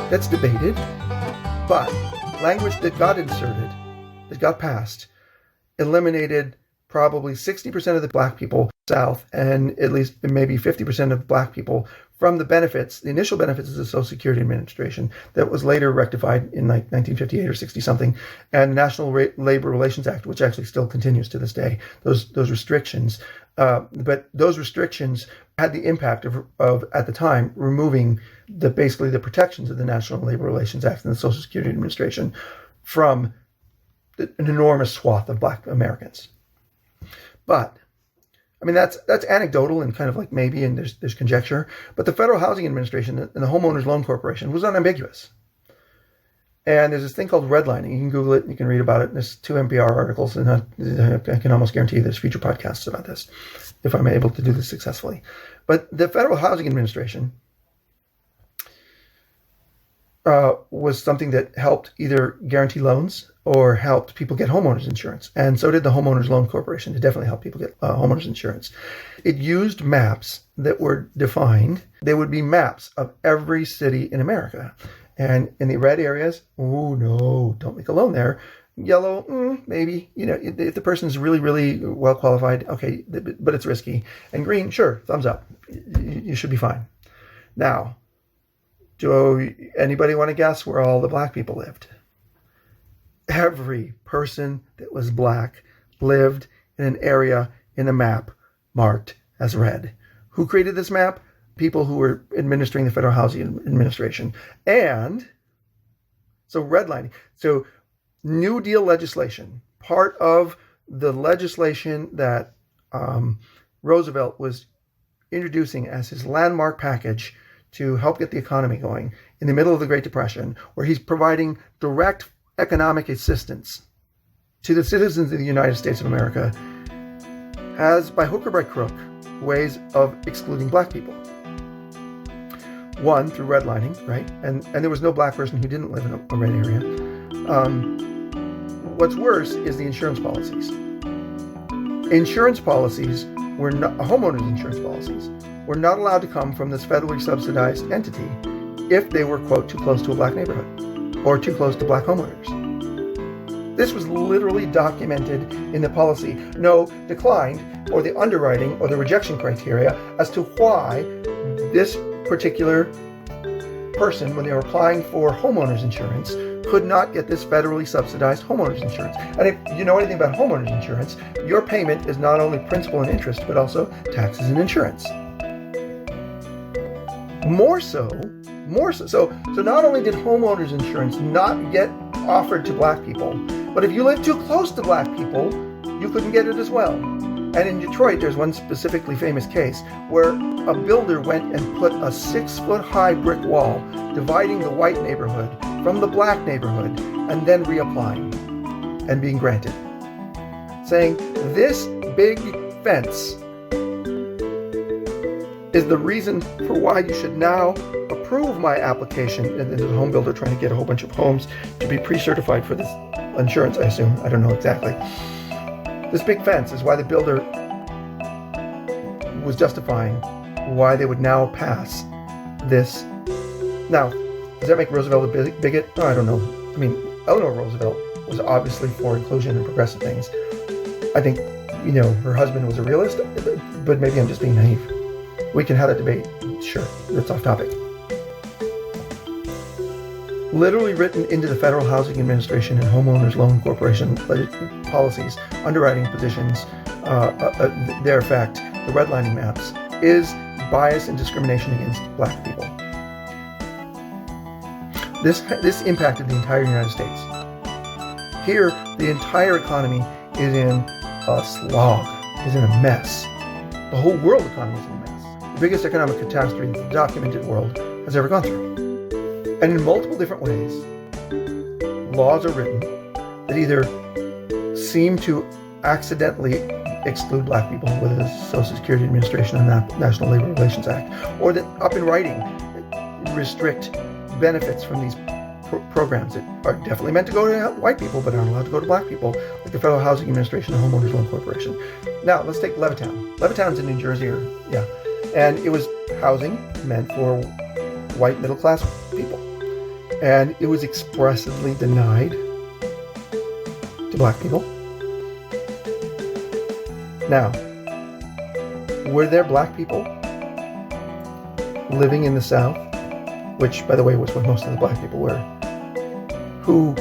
That's debated, but language that got inserted, that got passed, eliminated probably 60% of the black people South, and at least maybe 50% of black people from the benefits, the initial benefits of the Social Security Administration that was later rectified in like 1958 or 60 something, and the National Labor Relations Act, which actually still continues to this day. Those restrictions, but those restrictions had the impact of at the time removing basically the protections of the National Labor Relations Act and the Social Security Administration from an enormous swath of black Americans. But I mean, that's anecdotal and kind of like maybe, and there's conjecture, but the Federal Housing Administration and the Homeowners Loan Corporation was unambiguous. And there's this thing called redlining. You can Google it, you can read about it. There's 2 NPR articles, and I can almost guarantee there's future podcasts about this, if I'm able to do this successfully. But the Federal Housing Administration was something that helped either guarantee loans or helped people get homeowners insurance. And so did the Homeowners Loan Corporation. It definitely helped people get homeowners insurance. It used maps that were defined. They would be maps of every city in America. And in the red areas, oh no, don't make a loan there. Yellow, maybe, if the person is really, really well qualified, okay, but it's risky. And green, sure, thumbs up. You should be fine. Now, do anybody want to guess where all the black people lived? Every person that was black lived in an area in a map marked as red. Who created this map? People who were administering the Federal Housing Administration. And so redlining. So New Deal legislation, part of the legislation that Roosevelt was introducing as his landmark package to help get the economy going in the middle of the Great Depression, where he's providing direct economic assistance to the citizens of the United States of America, has, by hook or by crook, ways of excluding black people. One, through redlining, right? And there was no black person who didn't live in a red area. What's worse is the insurance policies. Insurance policies were not, homeowners insurance policies were not allowed to come from this federally subsidized entity if they were, quote, too close to a black neighborhood or too close to black homeowners. This was literally documented in the policy. No, declined, or the underwriting or the rejection criteria as to why this particular person, when they were applying for homeowners insurance, could not get this federally subsidized homeowners insurance. And if you know anything about homeowners insurance, your payment is not only principal and interest, but also taxes and insurance. More so, so not only did homeowners insurance not get offered to black people, but if you lived too close to black people, you couldn't get it as well. And in Detroit, there's one specifically famous case where a builder went and put a 6-foot-high brick wall dividing the white neighborhood from the black neighborhood, and then reapplying and being granted, saying this big fence is the reason for why you should now approve my application. And there's a home builder trying to get a whole bunch of homes to be pre-certified for this insurance, I assume. I don't know exactly. This big fence is why the builder was justifying why they would now pass this. Now, does that make Roosevelt a bigot? Oh, I don't know. I mean, Eleanor Roosevelt was obviously for inclusion and progressive things. I think, her husband was a realist, but maybe I'm just being naive. We can have that debate. Sure, that's off topic. Literally written into the Federal Housing Administration and Homeowners Loan Corporation policies, underwriting positions, their effect, the redlining maps, is bias and discrimination against black people. This impacted the entire United States. Here, the entire economy is in a slog, is in a mess. The whole world economy is in a mess. The biggest economic catastrophe the documented world has ever gone through. And in multiple different ways, laws are written that either seem to accidentally exclude black people, whether it's Social Security Administration or National Labor Relations Act, or that up in writing restrict benefits from these programs that are definitely meant to go to white people but aren't allowed to go to black people, like the Federal Housing Administration and Homeowners Loan Corporation. Now, let's take Levittown. Levittown's in New Jersey, and it was housing meant for white middle-class people. And it was expressly denied to black people. Now, were there black people living in the South, which, by the way, was what most of the black people were, who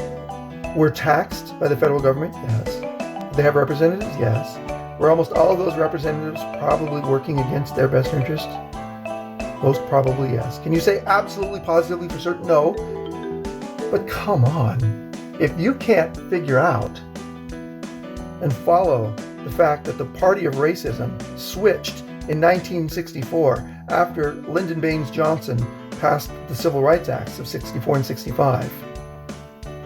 were taxed by the federal government? Yes. Did they have representatives? Yes. Were almost all of those representatives probably working against their best interest? Most probably, yes. Can you say absolutely positively for certain? No. But come on. If you can't figure out and follow the fact that the party of racism switched in 1964 after Lyndon Baines Johnson passed the Civil Rights Acts of 64 and 65,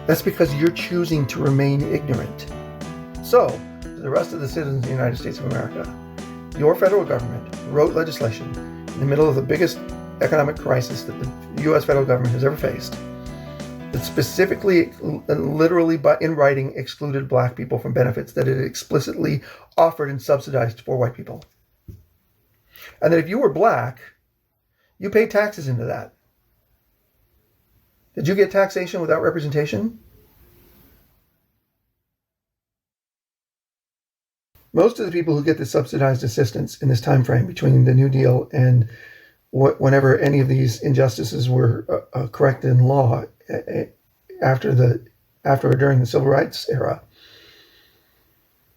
that's because you're choosing to remain ignorant. So, to the rest of the citizens of the United States of America, your federal government wrote legislation in the middle of the biggest economic crisis that the U.S. federal government has ever faced, that specifically and literally in writing excluded black people from benefits that it explicitly offered and subsidized for white people. And that if you were black, you paid taxes into that. Did you get taxation without representation? Most of the people who get the subsidized assistance in this time frame between the New Deal and whenever any of these injustices were corrected in law after or during the Civil Rights era,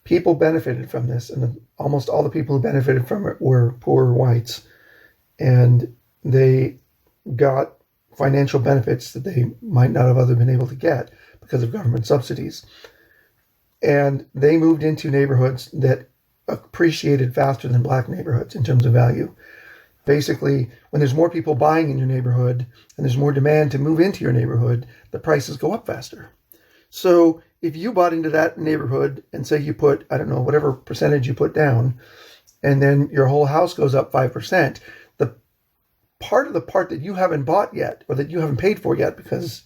people benefited from this, and almost all the people who benefited from it were poor whites, and they got financial benefits that they might not have otherwise been able to get because of government subsidies. And they moved into neighborhoods that appreciated faster than black neighborhoods in terms of value. Basically, when there's more people buying in your neighborhood and there's more demand to move into your neighborhood, the prices go up faster. So if you bought into that neighborhood and say you put, I don't know, whatever percentage you put down, and then your whole house goes up 5%, the part that you haven't bought yet, or that you haven't paid for yet, because,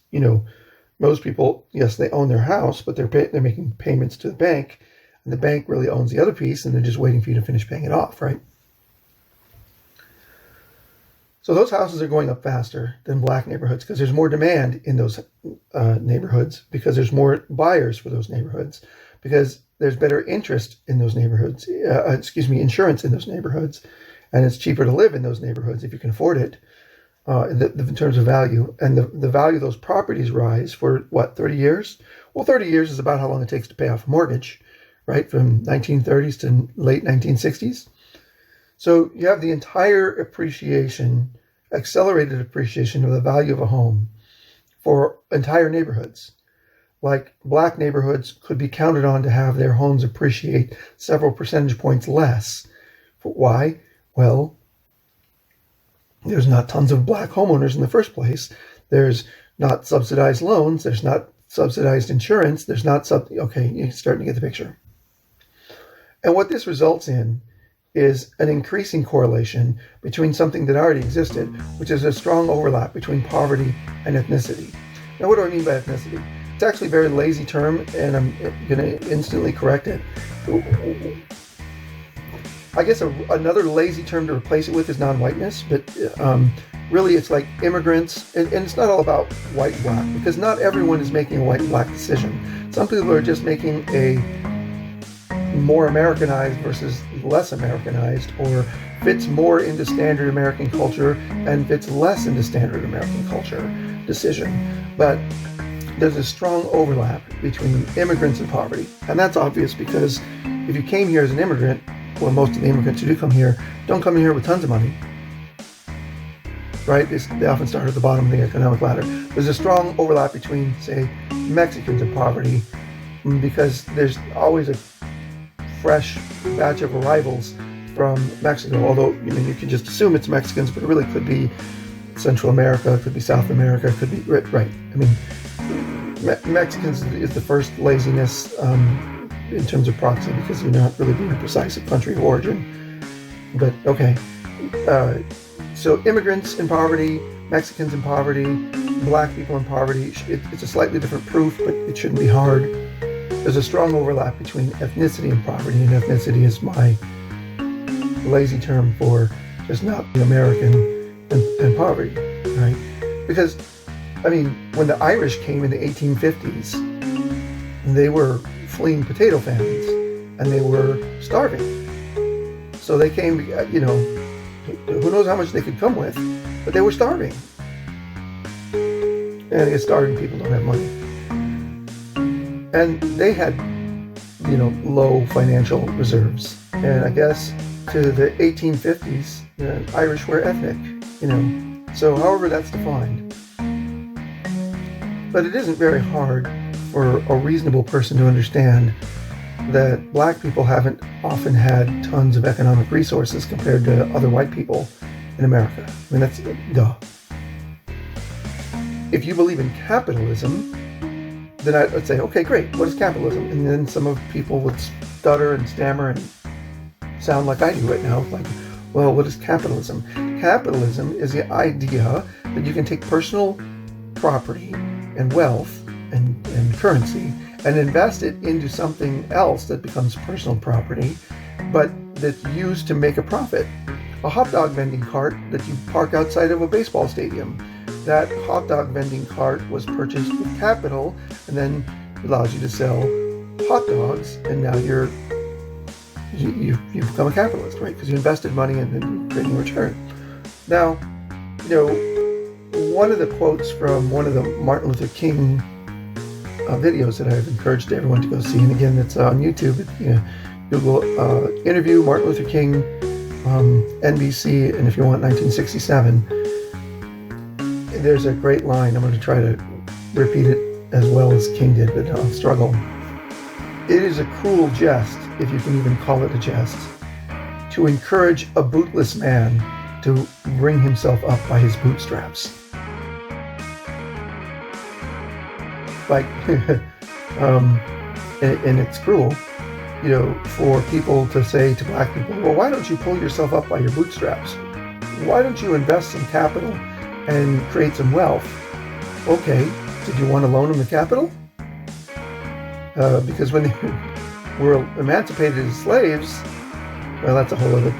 most people, yes, they own their house, but they're making payments to the bank, and the bank really owns the other piece, and they're just waiting for you to finish paying it off, right? So those houses are going up faster than black neighborhoods because there's more demand in those neighborhoods, because there's more buyers for those neighborhoods, because there's better interest in those neighborhoods, insurance in those neighborhoods, and it's cheaper to live in those neighborhoods if you can afford it. in terms of value, and the value of those properties rise for what, 30 years? Well, 30 years is about how long it takes to pay off a mortgage, right? From 1930s to late 1960s. So you have the entire appreciation, accelerated appreciation of the value of a home for entire neighborhoods. Like black neighborhoods could be counted on to have their homes appreciate several percentage points less. Why? Well, there's not tons of black homeowners in the first place. There's not subsidized loans. There's not subsidized insurance. There's not okay, you're starting to get the picture. And what this results in is an increasing correlation between something that already existed, which is a strong overlap between poverty and ethnicity. Now, what do I mean by ethnicity? It's actually a very lazy term, and I'm going to instantly correct it. I guess another lazy term to replace it with is non-whiteness, but really it's like immigrants, and it's not all about white and black, because not everyone is making a white and black decision. Some people are just making a more Americanized versus less Americanized, or fits more into standard American culture and fits less into standard American culture decision. But there's a strong overlap between immigrants and poverty, and that's obvious because if you came here as an immigrant, well, most of the immigrants who do come here don't come here with tons of money, right? They often start at the bottom of the economic ladder. There's a strong overlap between, say, Mexicans and poverty, because there's always a fresh batch of arrivals from Mexico, although you can just assume it's Mexicans, but it really could be Central America, it could be South America, it could be, right. I mean, Mexicans is the first laziness in terms of proxy, because you're not really being precise at country of origin. But okay, so immigrants in poverty, Mexicans in poverty, black people in poverty, it's a slightly different proof, but it shouldn't be hard. There's a strong overlap between ethnicity and poverty, and ethnicity is my lazy term for just not the American and poverty, right? Because, I mean, when the Irish came in the 1850s, they were fleeing potato famines, and they were starving. So they came, who knows how much they could come with, but they were starving. And I guess starving people don't have money. And they had, low financial reserves. And I guess to the 1850s, the Irish were ethnic, So however that's defined. But it isn't very hard for a reasonable person to understand that black people haven't often had tons of economic resources compared to other white people in America. I mean, that's duh. If you believe in capitalism, then I'd say, okay, great, what is capitalism? And then some of people would stutter and stammer and sound like I do right now, like, well, what is capitalism? Capitalism is the idea that you can take personal property and wealth and currency and invest it into something else that becomes personal property, but that's used to make a profit. A hot dog vending cart that you park outside of a baseball stadium. That hot dog vending cart was purchased with capital and then allows you to sell hot dogs, and now you've become a capitalist, right? Because you invested money and then you're creating a return. Now, one of the quotes from one of the Martin Luther King videos that I've encouraged everyone to go see, and again, it's on YouTube. Google interview Martin Luther King, NBC, and if you want 1967, there's a great line. I'm going to try to repeat it as well as King did, but I'll struggle. It is a cruel jest, if you can even call it a jest, to encourage a bootless man to bring himself up by his bootstraps. Like, and it's cruel, for people to say to black people, well, why don't you pull yourself up by your bootstraps? Why don't you invest some capital and create some wealth? Okay, did you want to loan them the capital? Because when they were emancipated as slaves, well, that's a whole other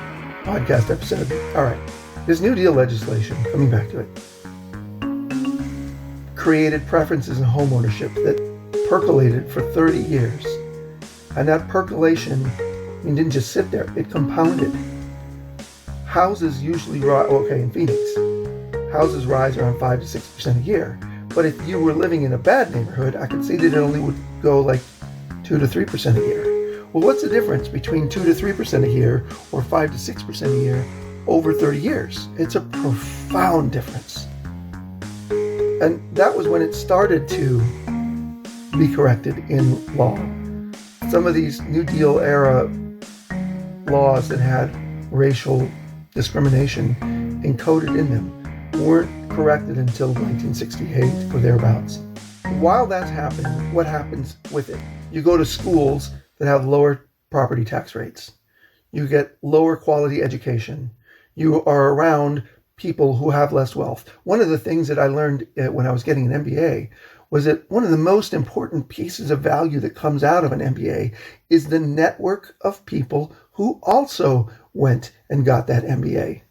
podcast episode. All right, this New Deal legislation, coming back to it, created preferences in home ownership that percolated for 30 years. And that percolation didn't just sit there, it compounded. Houses usually in Phoenix, houses rise around 5 to 6% a year. But if you were living in a bad neighborhood, I could see that it only would go like 2 to 3% a year. Well, what's the difference between 2 to 3% a year or 5 to 6% a year over 30 years? It's a profound difference. And that was when it started to be corrected in law. Some of these New Deal era laws that had racial discrimination encoded in them weren't corrected until 1968 or thereabouts. While that's happening, what happens with it? You go to schools that have lower property tax rates. You get lower quality education. You are around people who have less wealth. One of the things that I learned when I was getting an MBA was that one of the most important pieces of value that comes out of an MBA is the network of people who also went and got that MBA.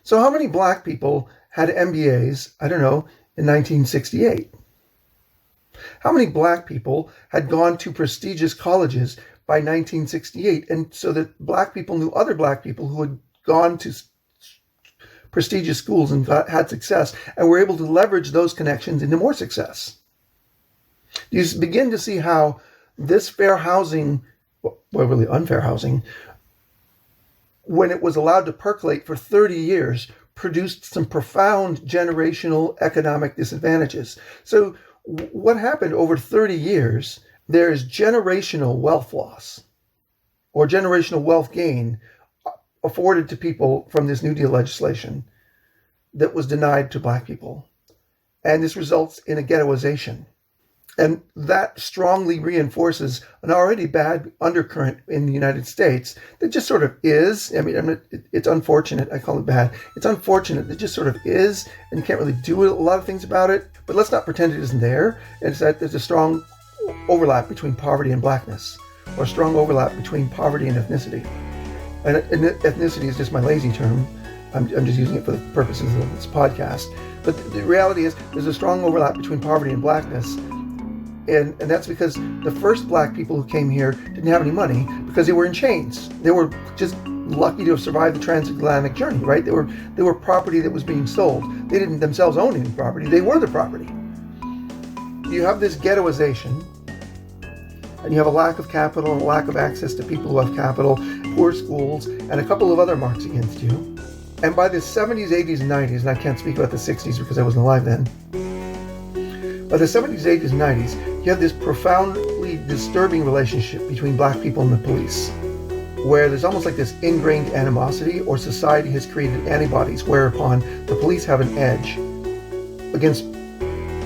So how many black people had MBAs, I don't know, in 1968? How many black people had gone to prestigious colleges by 1968? And so that black people knew other black people who had gone to prestigious schools and had success and were able to leverage those connections into more success. You begin to see how this fair housing, well, really unfair housing, when it was allowed to percolate for 30 years, produced some profound generational economic disadvantages. So what happened over 30 years, there is generational wealth loss or generational wealth gain afforded to people from this New Deal legislation that was denied to black people. And this results in a ghettoization. And that strongly reinforces an already bad undercurrent in the United States that just sort of is. I mean, it's unfortunate. I call it bad. It's unfortunate. It just sort of is, and you can't really do a lot of things about it. But let's not pretend it isn't there. It's that there's a strong overlap between poverty and blackness, or a strong overlap between poverty and ethnicity. And ethnicity is just my lazy term. I'm just using it for the purposes of this podcast. But the reality is there's a strong overlap between poverty and blackness. And that's because the first black people who came here didn't have any money because they were in chains. They were just lucky to have survived the transatlantic journey, right? They were property that was being sold. They didn't themselves own any property. They were the property. You have this ghettoization, and you have a lack of capital and a lack of access to people who have capital, poor schools, and a couple of other marks against you. And by the 70s, 80s, and 90s, and I can't speak about the 60s because I wasn't alive then, by the 70s, 80s, and 90s, you have this profoundly disturbing relationship between black people and the police, where there's almost like this ingrained animosity, or society has created antibodies whereupon the police have an edge against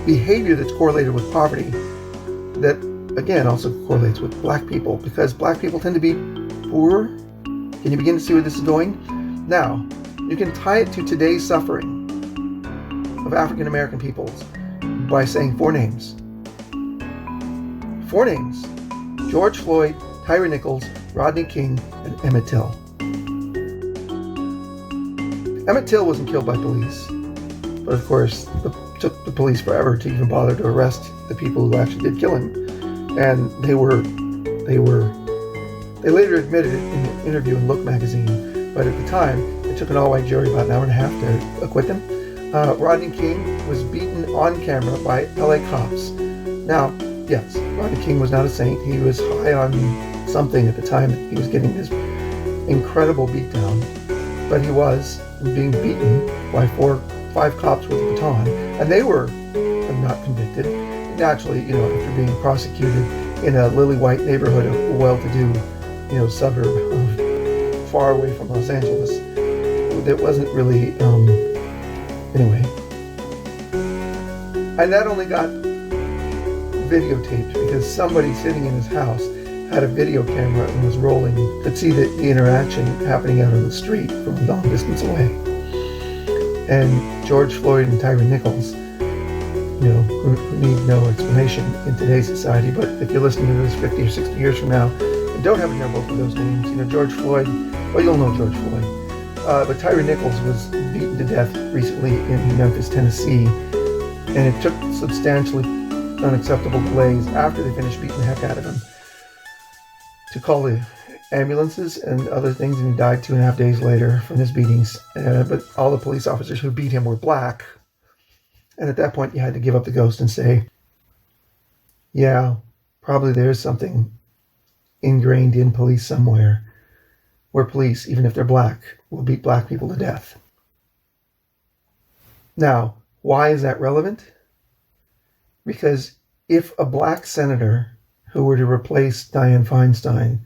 behavior that's correlated with poverty that, again, also correlates with black people, because black people tend to be poorer. Can you begin to see where this is going? Now, you can tie it to today's suffering of African American peoples by saying four names. Four names: George Floyd, Tyre Nichols, Rodney King, and Emmett Till. Emmett Till wasn't killed by police, but of course it took the police forever to even bother to arrest the people who actually did kill him. And they later admitted it in an interview in Look magazine, but at the time it took an all-white jury about an hour and a half to acquit them. Rodney King was beaten on camera by LA cops. Now, yes, Rodney King was not a saint. He was high on something at the time that he was getting this incredible beatdown, but he was being beaten by 5 cops with a baton, and they were not convicted. Naturally, after being prosecuted in a lily white neighborhood of a well-to-do, suburb far away from Los Angeles, that wasn't really, anyway. And that only got videotaped because somebody sitting in his house had a video camera and was rolling, could see the interaction happening out on the street from a long distance away. And George Floyd and Tyre Nichols, who need no explanation in today's society, but if you're listening to this 50 or 60 years from now and don't happen to know both of those names, George Floyd, well, you'll know George Floyd. But Tyre Nichols was beaten to death recently in Memphis, Tennessee, and it took substantially unacceptable delays after they finished beating the heck out of him to call the ambulances and other things, and he died 2.5 days later from his beatings. But all the police officers who beat him were black. And at that point, you had to give up the ghost and say, yeah, probably there's something ingrained in police somewhere where police, even if they're black, will beat black people to death. Now, why is that relevant? Because if a black senator who were to replace Dianne Feinstein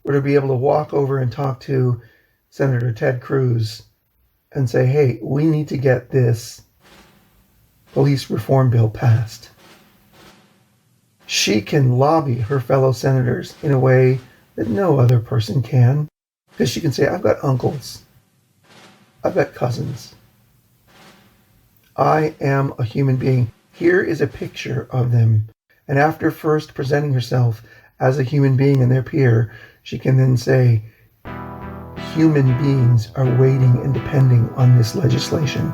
were to be able to walk over and talk to Senator Ted Cruz and say, hey, we need to get this police reform bill passed, she can lobby her fellow senators in a way that no other person can. Because she can say, I've got uncles. I've got cousins. I am a human being. Here is a picture of them. And after first presenting herself as a human being and their peer, she can then say, human beings are waiting and depending on this legislation.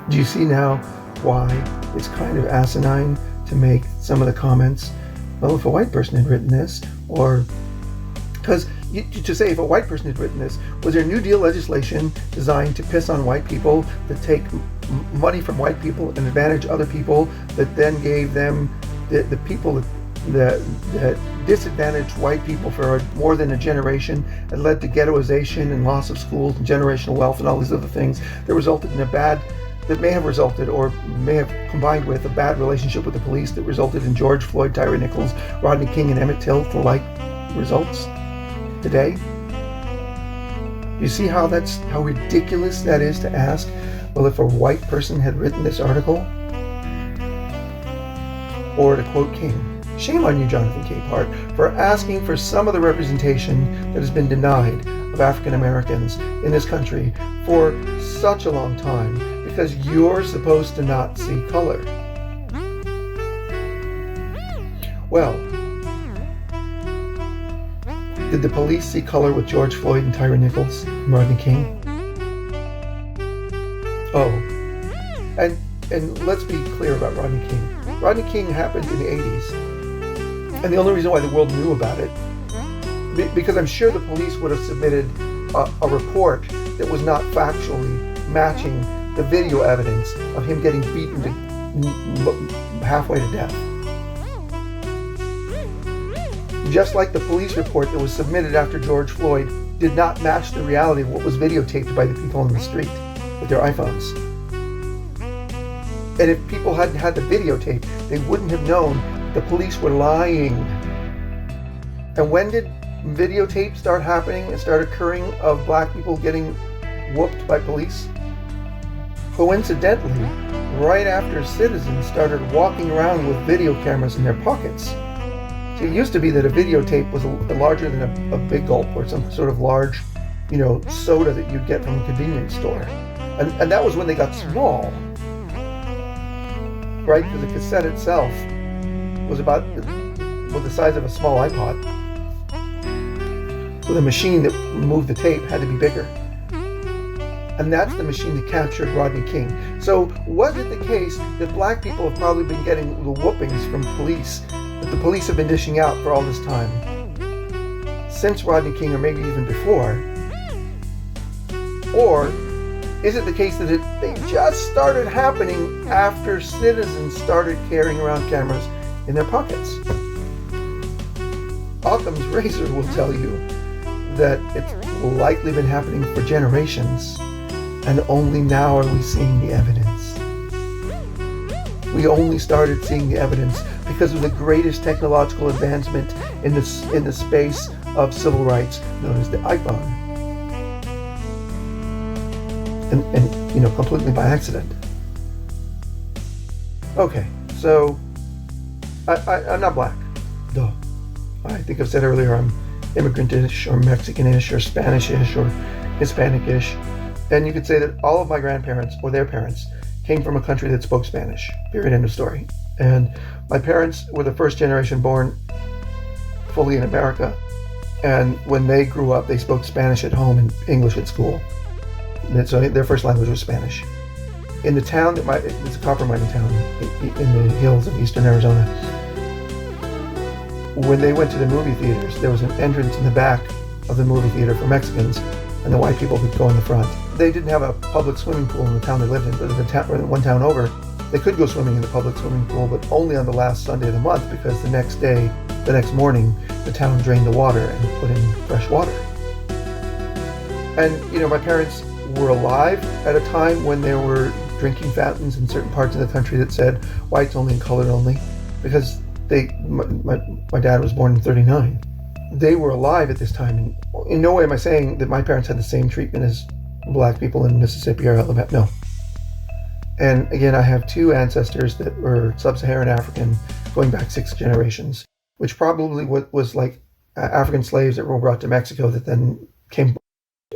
Do you see now why it's kind of asinine to make some of the comments, well, if a white person had written this, or because to say if a white person had written this, was there New Deal legislation designed to piss on white people, that take money from white people and advantage other people, that then gave them the people that disadvantaged white people for more than a generation, and led to ghettoization and loss of schools and generational wealth and all these other things that resulted in that may have resulted or may have combined with a bad relationship with the police that resulted in George Floyd, Tyre Nichols, Rodney King, and Emmett Till for like results today? You see how ridiculous that is to ask, well, if a white person had written this article? Or to quote King, shame on you, Jonathan Capehart, for asking for some of the representation that has been denied of African Americans in this country for such a long time, because you're supposed to not see color. Well, did the police see color with George Floyd and Tyre Nichols and Rodney King? Oh, and let's be clear about Rodney King. Rodney King happened in the 80s. And the only reason why the world knew about it, because I'm sure the police would have submitted a report that was not factually matching the video evidence of him getting beaten to halfway to death. Just like the police report that was submitted after George Floyd did not match the reality of what was videotaped by the people on the street with their iPhones. And if people hadn't had the videotape, they wouldn't have known the police were lying. And when did videotape start happening and start occurring of black people getting whooped by police? Coincidentally, right after citizens started walking around with video cameras in their pockets. See, it used to be that a videotape was larger than a big gulp or some sort of large, soda that you'd get from a convenience store. And that was when they got small. Right? Because the cassette itself was about the size of a small iPod. So the machine that moved the tape had to be bigger. And that's the machine that captured Rodney King. So was it the case that black people have probably been getting the whoopings from police that the police have been dishing out for all this time? Since Rodney King, or maybe even before? Or is it the case that they just started happening after citizens started carrying around cameras in their pockets? Occam's razor will tell you that it's likely been happening for generations, and only now are we seeing the evidence. We only started seeing the evidence because of the greatest technological advancement in the space of civil rights, known as the iPhone. And completely by accident. Okay, so I'm not black. Duh. I think I've said earlier I'm immigrant-ish or Mexican-ish or Spanish-ish or Hispanic-ish. And you could say that all of my grandparents or their parents came from a country that spoke Spanish. Period, end of story. And my parents were the first generation born fully in America. And when they grew up, they spoke Spanish at home and English at school. And so their first language was Spanish. In the town it's a copper mining town in the hills of eastern Arizona. when they went to the movie theaters, there was an entrance in the back of the movie theater for Mexicans, and the white people could go in the front. They didn't have a public swimming pool in the town they lived in, but in one town over, they could go swimming in the public swimming pool, but only on the last Sunday of the month, because the next morning, the town drained the water and put in fresh water. And, my parents were alive at a time when there were drinking fountains in certain parts of the country that said whites only and colored only, because my dad was born in 1939. They were alive at this time. And in no way am I saying that my parents had the same treatment as black people in Mississippi or Alabama. No. And again, I have two ancestors that were sub-Saharan African going back 6 generations, which probably was like African slaves that were brought to Mexico that then came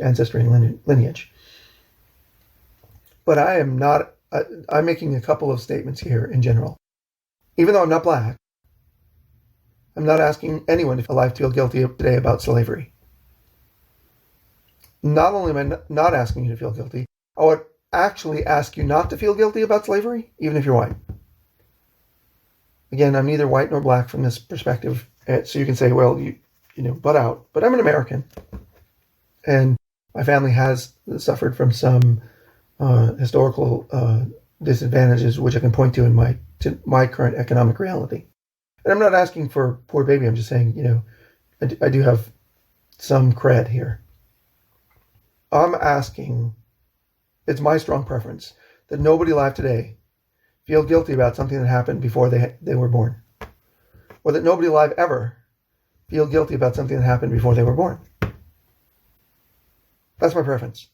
ancestry and lineage. But I'm making a couple of statements here in general. Even though I'm not black, I'm not asking anyone alive to feel guilty today about slavery. Not only am I not asking you to feel guilty, I would actually ask you not to feel guilty about slavery, even if you're white. Again, I'm neither white nor black from this perspective, so you can say, well, butt out. But I'm an American, and my family has suffered from some historical disadvantages, which I can point to in my current economic reality. And I'm not asking for poor baby. I'm just saying, I do have some cred here. I'm asking, it's my strong preference, that nobody alive today feel guilty about something that happened before they were born. Or that nobody alive ever feel guilty about something that happened before they were born. That's my preference.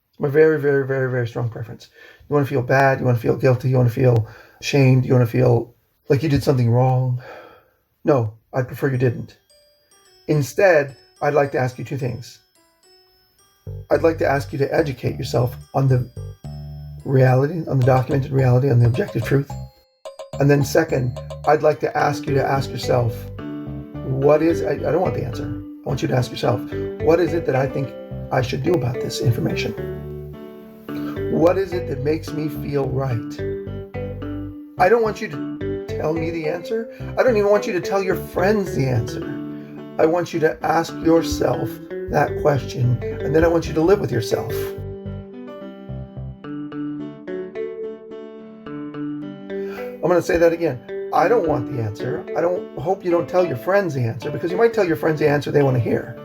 It's my very, very, very, very strong preference. You want to feel bad, you want to feel guilty, you want to feel ashamed, you want to feel like you did something wrong. No, I'd prefer you didn't. Instead, I'd like to ask you two things. I'd like to ask you to educate yourself on the reality, on the documented reality, on the objective truth. And then second, I'd like to ask you to ask yourself, I don't want the answer. I want you to ask yourself, what is it that I think I should do about this information? What is it that makes me feel right? I don't want you to tell me the answer. I don't even want you to tell your friends the answer. I want you to ask yourself that question, and then I want you to live with yourself. I'm going to say that again. I don't want the answer. I hope you don't tell your friends the answer, because you might tell your friends the answer they want to hear.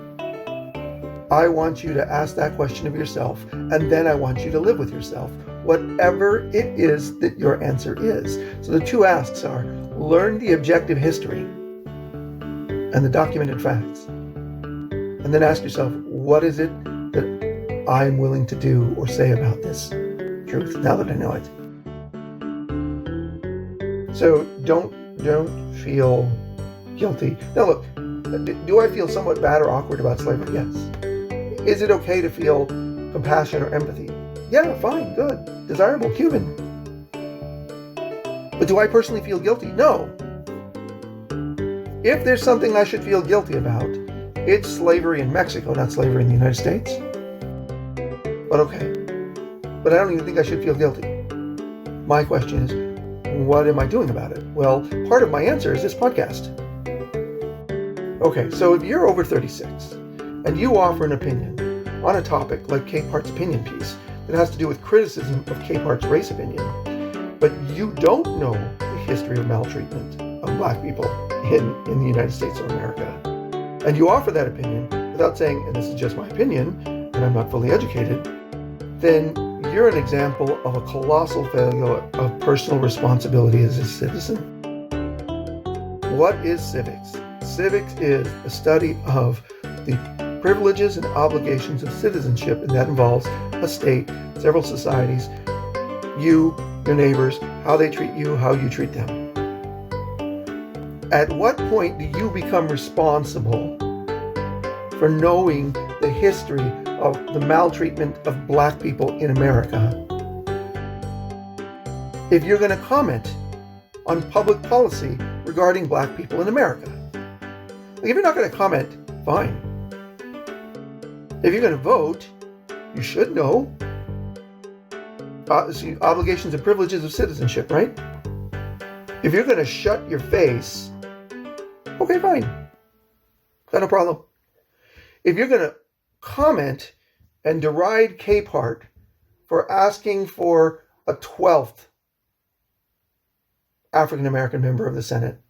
I want you to ask that question of yourself, and then I want you to live with yourself, whatever it is that your answer is. So the two asks are, learn the objective history and the documented facts. And then ask yourself, what is it that I'm willing to do or say about this truth now that I know it? So don't feel guilty. Now look, do I feel somewhat bad or awkward about slavery? Yes. Is it okay to feel compassion or empathy? Yeah, fine, good, desirable, Cuban. But do I personally feel guilty? No. If there's something I should feel guilty about, it's slavery in Mexico, not slavery in the United States. But okay. But I don't even think I should feel guilty. My question is, what am I doing about it? Well, part of my answer is this podcast. Okay, so if you're over 36 and you offer an opinion on a topic like Capart's opinion piece that has to do with criticism of Capart's race opinion, but you don't know the history of maltreatment of black people in the United States of America, and you offer that opinion without saying, and this is just my opinion, and I'm not fully educated, then you're an example of a colossal failure of personal responsibility as a citizen. What is civics? Civics is the study of the privileges and obligations of citizenship, and that involves a state, several societies, you, your neighbors, how they treat you, how you treat them. At what point do you become responsible for knowing the history of the maltreatment of black people in America? If you're going to comment on public policy regarding black people in America. Like, if you're not going to comment, fine. If you're going to vote, you should know obligations and privileges of citizenship, right? If you're going to shut your face Okay, fine. Got no problem. If you're going to comment and deride Capehart for asking for a 12th African-American member of the Senate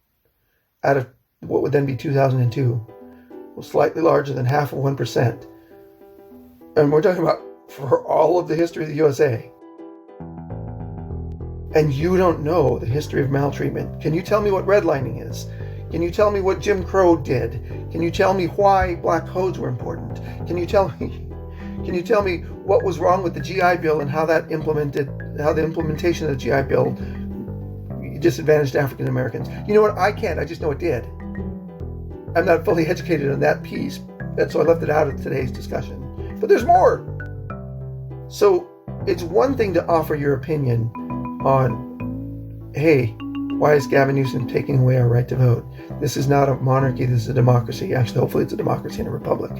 out of what would then be 2002, well, slightly larger than half of 1%. And we're talking about for all of the history of the USA. And you don't know the history of maltreatment. Can you tell me what redlining is? Can you tell me what Jim Crow did? Can you tell me why black codes were important? Can you tell me what was wrong with the GI Bill and how the implementation of the GI Bill disadvantaged African Americans? You know what? I can't. I just know it did. I'm not fully educated on that piece, and so I left it out of today's discussion. But there's more. So it's one thing to offer your opinion on, hey, why is Gavin Newsom taking away our right to vote? This is not a monarchy, this is a democracy. Actually, hopefully it's a democracy and a republic.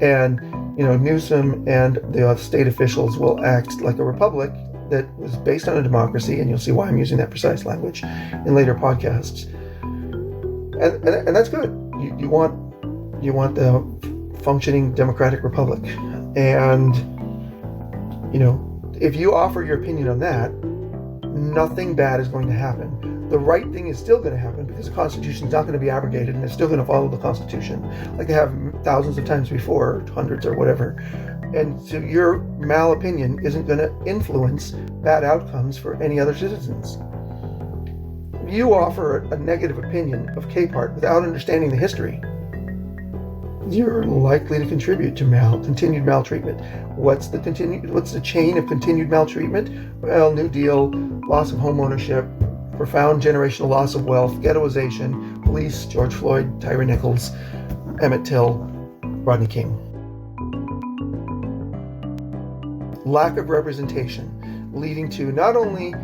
And, Newsom and the state officials will act like a republic that was based on a democracy, and you'll see why I'm using that precise language in later podcasts. And that's good. You want the functioning democratic republic. And, if you offer your opinion on that, nothing bad is going to happen. The right thing is still going to happen because the Constitution is not going to be abrogated and they're still going to follow the Constitution like they have thousands of times before, hundreds or whatever. And so your mal-opinion isn't going to influence bad outcomes for any other citizens. You offer a negative opinion of Capehart without understanding the history, you're likely to contribute to continued maltreatment. What's the chain of continued maltreatment? Well, New Deal, loss of home ownership, profound generational loss of wealth, ghettoization, police, George Floyd, Tyre Nichols, Emmett Till, Rodney King. Lack of representation, leading to not only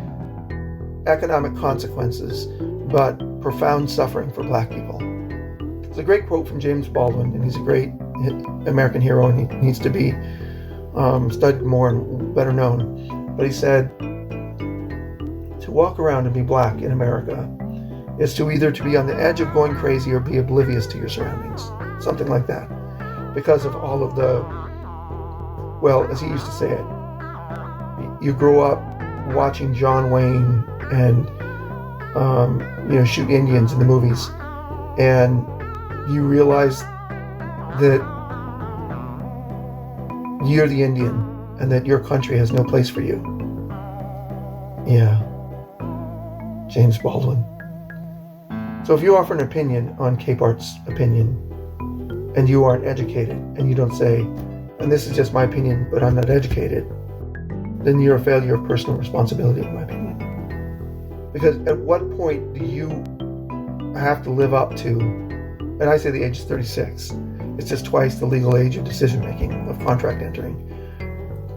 economic consequences, but profound suffering for black people. It's a great quote from James Baldwin, and he's a great American hero, and he needs to be studied more and better known. But he said, to walk around and be black in America is to either to be on the edge of going crazy or be oblivious to your surroundings. Something like that. Because of all of the, well, as he used to say it, you grow up watching John Wayne and, shoot Indians in the movies, and you realize that you're the Indian and that your country has no place for you. Yeah. James Baldwin. So if you offer an opinion on Capehart's opinion and you aren't educated and you don't say, and this is just my opinion, but I'm not educated, then you're a failure of personal responsibility, in my opinion. Because at what point do you have to live up to, and I say the age is 36, it's just twice the legal age of decision making, of contract entering.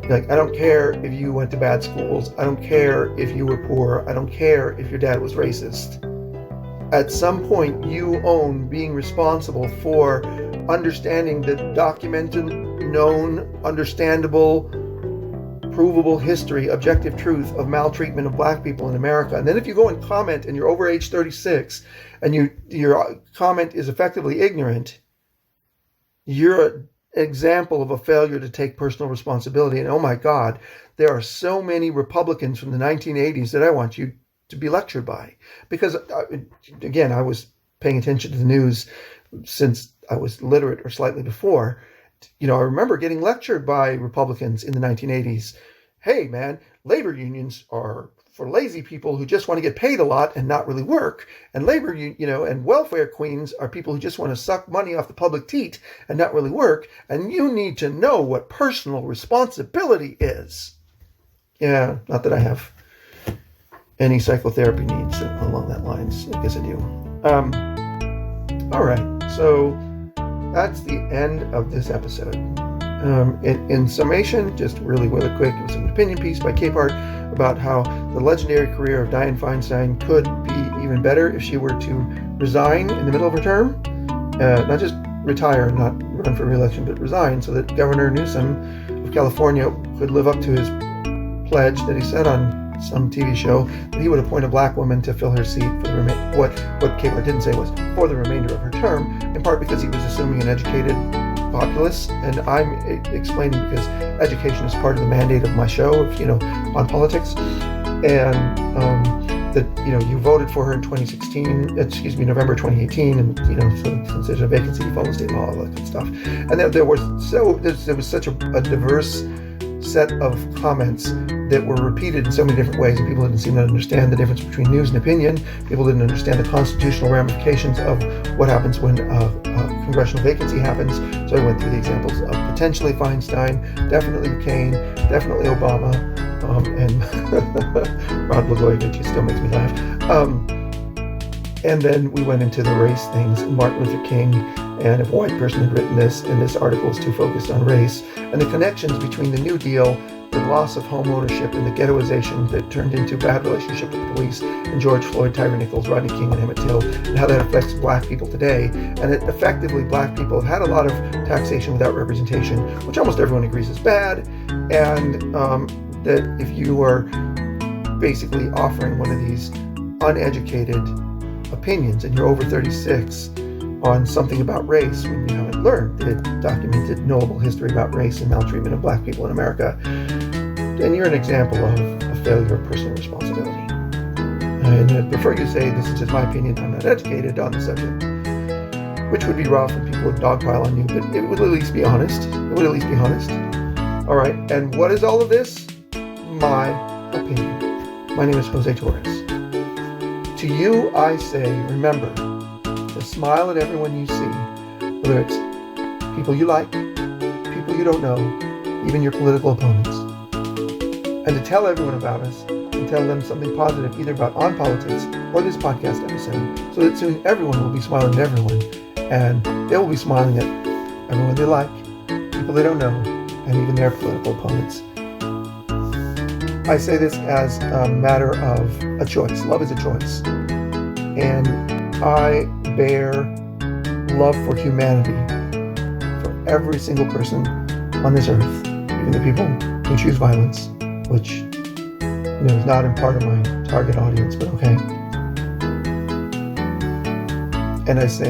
Like, I don't care if you went to bad schools, I don't care if you were poor, I don't care if your dad was racist. At some point, you own being responsible for understanding the documented, known, understandable, provable history, objective truth of maltreatment of black people in America. And then if you go and comment and you're over age 36 and your comment is effectively ignorant, you're an example of a failure to take personal responsibility. And oh my God, there are so many Republicans from the 1980s that I want you to be lectured by. Because, again, I was paying attention to the news since I was literate or slightly before. I remember getting lectured by Republicans in the 1980s. Hey, man, labor unions are for lazy people who just want to get paid a lot and not really work. And and welfare queens are people who just want to suck money off the public teat and not really work. And you need to know what personal responsibility is. Yeah, not that I have any psychotherapy needs along that lines. I guess I do. All right, so that's the end of this episode. In summation, just really quick, it was an opinion piece by Capehart about how the legendary career of Dianne Feinstein could be even better if she were to resign in the middle of her term. Not just retire, not run for re-election, but resign, so that Governor Newsom of California could live up to his pledge that he said on some TV show that he would appoint a black woman to fill her seat for the remainder. What Kepler didn't say was for the remainder of her term, in part because he was assuming an educated populace, and I'm explaining because education is part of the mandate of my show, on politics, and that you voted for her in November 2018, and so since there's a vacancy, you follow state law, all that good stuff, and there was such a diverse set of comments that were repeated in so many different ways, and people didn't seem to understand the difference between news and opinion. People didn't understand the constitutional ramifications of what happens when a congressional vacancy happens. So I went through the examples of potentially Feinstein, definitely McCain, definitely Obama, and Rod Blagojevich still makes me laugh. And then we went into the race things, Martin Luther King, and if a white person had written this, and this article is too focused on race, and the connections between the New Deal, the loss of home ownership, and the ghettoization that turned into a bad relationship with the police, and George Floyd, Tyre Nichols, Rodney King, and Emmett Till, and how that affects black people today. And that effectively black people have had a lot of taxation without representation, which almost everyone agrees is bad, and that if you are basically offering one of these uneducated opinions and you're over 36 on something about race when you haven't learned the documented knowable history about race and maltreatment of black people in America, then you're an example of a failure of personal responsibility. And I prefer you say, this is just my opinion, I'm not educated on the subject, which would be rough and people would dogpile on you, but it would at least be honest. All right, and what is all of this? My opinion. My name is Jose Torres. To you, I say, remember to smile at everyone you see, whether it's people you like, people you don't know, even your political opponents. And to tell everyone about us and tell them something positive either about On Politics or this podcast episode, so that soon everyone will be smiling at everyone, and they will be smiling at everyone they like, people they don't know, and even their political opponents. I say this as a matter of a choice. Love is a choice. And I bear love for humanity for every single person on this earth, even the people who choose violence, which is not in part of my target audience, but okay. And I say,